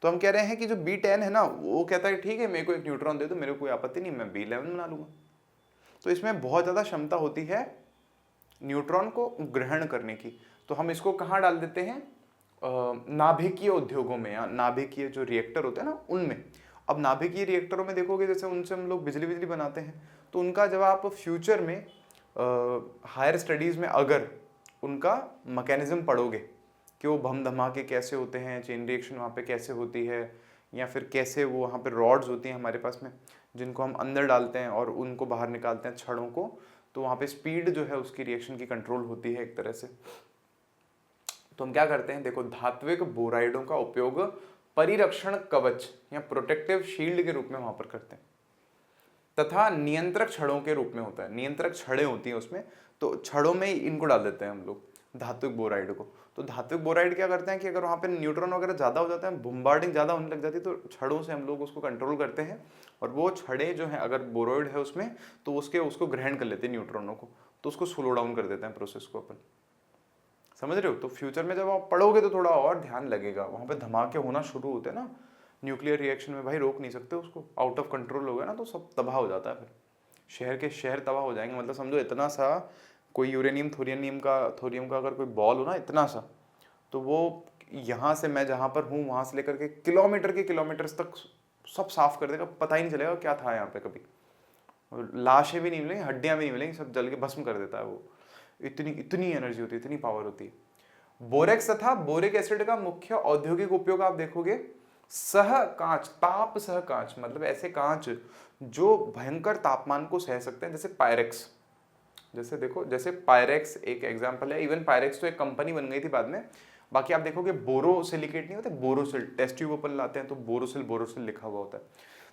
तो हम कह रहे हैं कि जो B10 है ना, वो कहता है ठीक है मेरे को एक न्यूट्रॉन दे दो, मेरे को कोई आपत्ति नहीं, मैं B11 बना लूंगा। तो इसमें बहुत ज़्यादा क्षमता होती है न्यूट्रॉन को ग्रहण करने की। तो हम इसको कहाँ डाल देते हैं? नाभिकीय उद्योगों में, या नाभिकीय जो रिएक्टर होते हैं ना उनमें। अब नाभिकीय रिएक्टरों में देखोगे, जैसे उनसे हम लोग बिजली बनाते हैं, तो उनका जब आप फ्यूचर में हायर स्टडीज़ में अगर उनका मैकेनिज्म पढ़ोगे कि वो बम धमाके कैसे होते हैं, चेन रिएक्शन वहाँ पे कैसे होती है, या फिर कैसे वो वहाँ पे रॉड्स होती हैं हमारे पास में, जिनको हम अंदर डालते हैं और उनको बाहर निकालते हैं छड़ों को, तो वहाँ पे स्पीड जो है उसकी रिएक्शन की कंट्रोल होती है एक तरह से। तो हम क्या करते हैं, देखो धात्विक बोराइडों का उपयोग परिरक्षण कवच या प्रोटेक्टिव शील्ड के रूप में वहां पर करते हैं, तथा नियंत्रक छड़ों के रूप में होता है। नियंत्रक छड़ें होती हैं उसमें, तो छड़ों में इनको डाल देते हैं हम लोग धात्विक बोराइड को। तो धात्विक बोराइड क्या करते हैं कि अगर वहाँ पे न्यूट्रॉन वगैरह ज़्यादा हो जाता है, बम्बार्डिंग ज़्यादा होने लग जाती है, तो छड़ों से हम लोग उसको कंट्रोल करते हैं, और वो छड़े जो हैं अगर बोराइड है उसमें, तो उसको ग्रहण कर लेते हैं न्यूट्रॉनों को, तो उसको स्लो डाउन कर देते हैं प्रोसेस को अपन। समझ रहे हो? तो फ्यूचर में जब आप पढ़ोगे तो थोड़ा और ध्यान लगेगा, वहाँ पे धमाके होना शुरू होते हैं ना न्यूक्लियर रिएक्शन में, भाई रोक नहीं सकते उसको, आउट ऑफ कंट्रोल हो गया ना तो सब तबाह हो जाता है, फिर शहर के शहर तबाह हो जाएंगे। मतलब समझो इतना सा कोई यूरेनियम थोरियम का अगर कोई बॉल हो ना इतना सा, तो वो यहाँ से मैं जहाँ पर हूँ वहाँ से लेकर के किलोमीटर तक सब साफ कर देगा, पता ही नहीं चलेगा क्या था यहाँ पे कभी, लाशें भी नहीं मिलेंगी, हड्डियाँ भी नहीं मिलेंगी, सब जल के भस्म कर देता है वो। इतनी एनर्जी होती है, इतनी पावर होती है। बोरेक्स तथा बोरिक एसिड का मुख्य औद्योगिक उपयोग आप देखोगे सह कांच, ताप सह कांच, मतलब ऐसे कांच जो भयंकर तापमान को सह सकते हैं, जैसे पायरेक्स। जैसे देखो, जैसे पायरेक्स एक एग्जांपल है, इवन पायरेक्स तो एक कंपनी बन गई थी बाद में। बाकी आप देखोगे बोरोसिलिकेट नहीं होते, बोरोसिल, टेस्ट ट्यूब ओपन लाते हैं तो बोरोसिल लिखा हुआ होता है।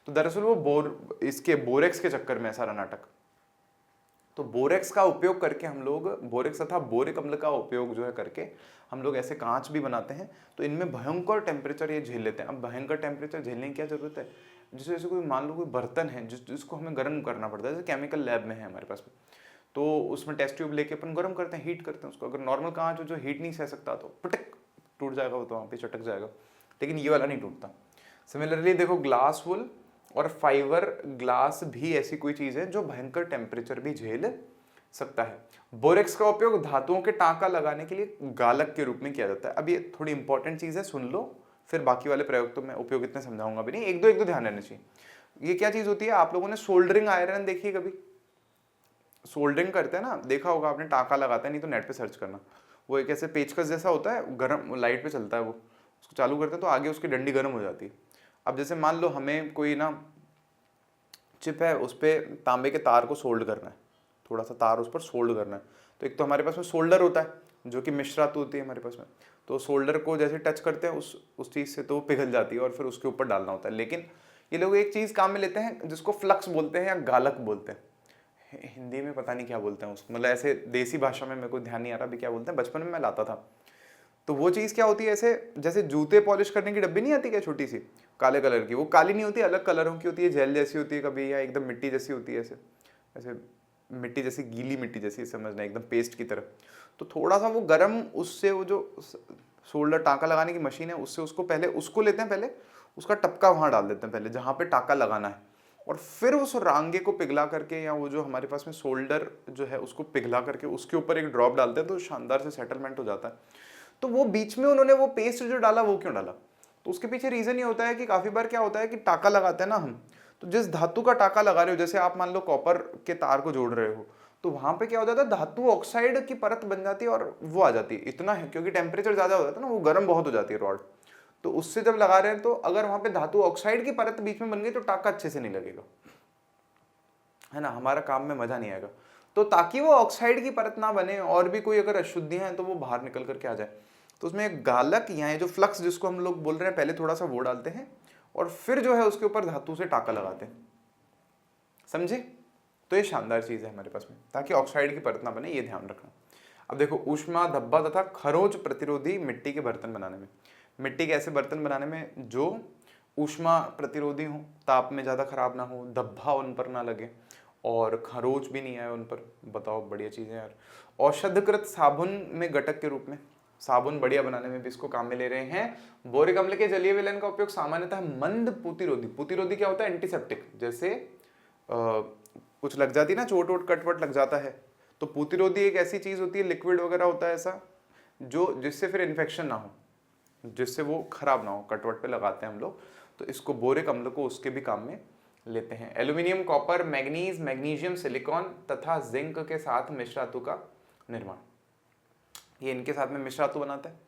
तो दरअसल वो इसके बोरेक्स के चक्कर में सारा नाटक। तो बोरेक्स का उपयोग करके हम लोग, बोरेक्स तथा बोरिक अम्ल का उपयोग जो है करके हम लोग ऐसे कांच भी बनाते हैं। तो इनमें भयंकर टेम्परेचर ये झेल लेते हैं। अब भयंकर टेम्परेचर झेलने की क्या जरूरत है? जैसे कोई मान लो कोई बर्तन है जिसको हमें गर्म करना पड़ता है, जैसे केमिकल लैब में है हमारे पास में, तो उसमें टेस्ट ट्यूब लेके अपन गर्म करते हैं, हीट करते हैं उसको। अगर नॉर्मल कांच हो जो हीट नहीं सह सकता तो पटक टूट जाएगा, वो तो वहाँ पे चटक जाएगा, लेकिन ये वाला नहीं टूटता। सिमिलरली देखो ग्लास वुल और फाइबर ग्लास भी ऐसी कोई चीज है जो भयंकर टेम्परेचर भी झेल सकता है। बोरेक्स का उपयोग धातुओं के टांका लगाने के लिए गालक के रूप में किया जाता है। अब ये थोड़ी इंपॉर्टेंट चीज है, सुन लो, फिर बाकी वाले प्रयोग तो मैं उपयोग इतने समझाऊंगा भी नहीं, एक दो ध्यान रहना चाहिए। ये क्या चीज होती है? आप लोगों ने सोल्डरिंग आयरन देखी है कभी? सोल्डरिंग करते हैं ना, देखा होगा आपने, टांका लगाते हैं, नहीं तो नेट पे सर्च करना। वो एक ऐसे पेचकस जैसा होता है, गर्म लाइट पे चलता है, वो उसको चालू करते हैं तो आगे उसकी डंडी गर्म हो जाती है। अब जैसे मान लो हमें कोई ना चिप है, उस पर तांबे के तार को सोल्ड करना है, थोड़ा सा तार उस पर सोल्ड करना है, तो एक तो हमारे पास में सोल्डर होता है जो कि मिश्रा होती है हमारे पास में, तो सोल्डर को जैसे टच करते हैं उस चीज़ से तो वो पिघल जाती है और फिर उसके ऊपर डालना होता है। लेकिन ये लोग एक चीज़ काम में लेते हैं जिसको फ्लक्स बोलते हैं या गालक बोलते हैं, हिंदी में पता नहीं क्या बोलते हैं उसको, मतलब ऐसे देसी भाषा में मेरे को ध्यान नहीं आ रहा अभी क्या बोलते हैं, बचपन में मैं लाता था। तो वो चीज़ क्या होती है, ऐसे जैसे जूते पॉलिश करने की डब्बी नहीं आती क्या छोटी सी काले कलर की, वो काली नहीं होती, अलग कलरों की होती है, जेल जैसी होती है कभी, या एकदम मिट्टी जैसी होती है, ऐसे ऐसे मिट्टी जैसी, गीली मिट्टी जैसी समझना, एकदम पेस्ट की तरह। तो थोड़ा सा वो गर्म, उससे वो जो शोल्डर टाँका लगाने की मशीन है उससे उसको पहले उसको लेते हैं, पहले उसका टपका वहाँ डाल देते हैं पहले जहाँ पे टाँका लगाना है, और फिर उस रांगे को पिघला करके, या वो जो हमारे पास में शोल्डर जो है उसको पिघला करके उसके ऊपर एक ड्रॉप डालते हैं, तो शानदार से सेटलमेंट हो जाता है। तो वो बीच में उन्होंने वो पेस्ट जो डाला वो क्यों डाला? तो उसके पीछे रीजन ये होता है कि काफी बार क्या होता है कि टाका लगाते हैं ना हम, तो जिस धातु का टाका लगा रहे हो, जैसे आप मान लो कॉपर के तार को जोड़ रहे हो, तो वहां पे क्या हो जाता है, धातु ऑक्साइड की परत बन जाती है और वो आ जाती है। इतना है क्योंकि टेम्परेचर ज्यादा हो जाता है ना, वो गर्म बहुत हो जाती है रॉड, तो उससे जब लगा रहे हैं तो अगर वहां पे धातु ऑक्साइड की परत बीच में बन गई तो टाका अच्छे से नहीं लगेगा, है ना, हमारा काम में मजा नहीं आएगा। तो ताकि वो ऑक्साइड की परत ना बने और भी कोई अगर अशुद्धियां हैं तो वो बाहर निकल करके आ जाए, तो उसमें एक गालक या जो फ्लक्स जिसको हम लोग बोल रहे हैं, पहले थोड़ा सा वो डालते हैं और फिर जो है उसके ऊपर धातु से टाका लगाते हैं, समझे? तो ये शानदार चीज है हमारे पास में, ताकि ऑक्साइड की परत ना बने, ये ध्यान रखना। अब देखो, ऊष्मा, धब्बा तथा खरोंच प्रतिरोधी मिट्टी के बर्तन बनाने में, मिट्टी के ऐसे बर्तन बनाने में जो ऊष्मा प्रतिरोधी हो, ताप में ज्यादा खराब ना हो, धब्बा उन पर ना लगे और खरोच भी नहीं आए उन पर। बताओ, बढ़िया चीज़ है यार। औषधकृत साबुन में घटक के रूप में, साबुन बढ़िया बनाने में भी इसको काम में ले रहे हैं। बोरिक अम्ल के जलीय विलयन का उपयोग सामान्यतः मंद पुतिरोधी, पुतिरोधी क्या होता है, एंटीसेप्टिक, जैसे कुछ लग जाती है ना, चोट वोट कट वट लग जाता है, तो पुतिरोधी एक ऐसी चीज होती है, लिक्विड वगैरह होता है ऐसा, जो जिससे फिर इन्फेक्शन ना हो, जिससे वो खराब ना हो, कटवट पे लगाते हैं हम लोग। तो इसको बोरिक अम्ल को उसके भी काम में लेते हैं। Aluminium, copper, manganese, magnesium, silicon तथा जिंक के साथ मिश्र धातु का निर्माण, ये इनके साथ में मिश्र धातु बनाता है,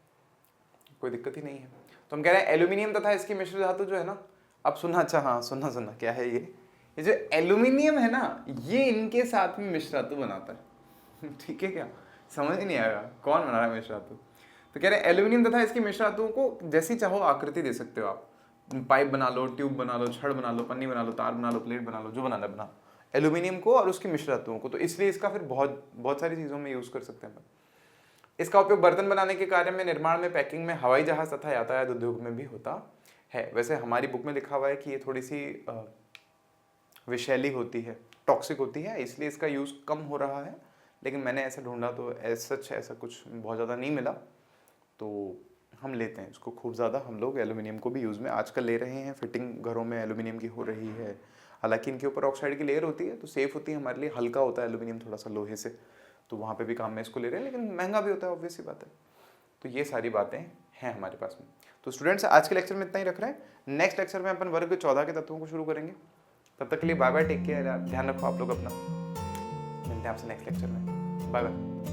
कोई दिक्कत ही नहीं है। तो हम कह रहे हैं एल्यूमिनियम तथा इसकी मिश्र धातु जो है ना, अब सुनना, अच्छा हाँ सुनना सुनना, क्या है ये जो एल्यूमिनियम है ना, ये इनके साथ में मिश्र धातु बनाता है ठीक है क्या, समझ ही नहीं आएगा कौन बना रहा है मिश्र धातु। तो कह रहे हैं एल्यूमिनियम तथा इसकी मिश्र धातुओं को जैसी चाहो आकृति दे सकते हो आप, पाइप बना लो, ट्यूब बना लो, छड़ बना लो, पन्नी बना लो, तार बना लो, प्लेट बना लो, जो बनाना बना, एल्यूमिनियम को और उसकी मिश्र धातुओं को। तो इसलिए इसका फिर बहुत बहुत सारी चीज़ों में यूज़ कर सकते हैं। इसका उपयोग बर्तन बनाने के कार्य में, निर्माण में, पैकिंग में, हवाई जहाज तथा यातायात उद्योग में भी होता है। वैसे हमारी बुक में लिखा हुआ है कि ये थोड़ी सी विषैली होती है, टॉक्सिक होती है, इसलिए इसका यूज़ कम हो रहा है, लेकिन मैंने ऐसा ढूंढा तो ऐसा कुछ बहुत ज़्यादा नहीं मिला, तो हम लेते हैं इसको खूब ज़्यादा। हम लोग एल्यूमिनियम को भी यूज़ में आजकल ले रहे हैं, फिटिंग घरों में एल्यूमिनियम की हो रही है। हालांकि इनके ऊपर ऑक्साइड की लेयर होती है तो सेफ होती है हमारे लिए, हल्का होता है एल्यूमिनियम थोड़ा सा लोहे से, तो वहाँ पे भी काम में इसको ले रहे हैं, लेकिन महंगा भी होता है, ऑब्वियस सी बात है। तो ये सारी बातें हैं हमारे पास में। तो स्टूडेंट्स, आज के लेक्चर में इतना ही रख रहे हैं। नेक्स्ट लेक्चर में अपन वर्ग 14 के तत्वों को शुरू करेंगे। तब तक के लिए बाय बाय, टेक केयर, ध्यान रखो आप लोग अपना। मिलते हैं आपसे नेक्स्ट लेक्चर में, बाय बाय।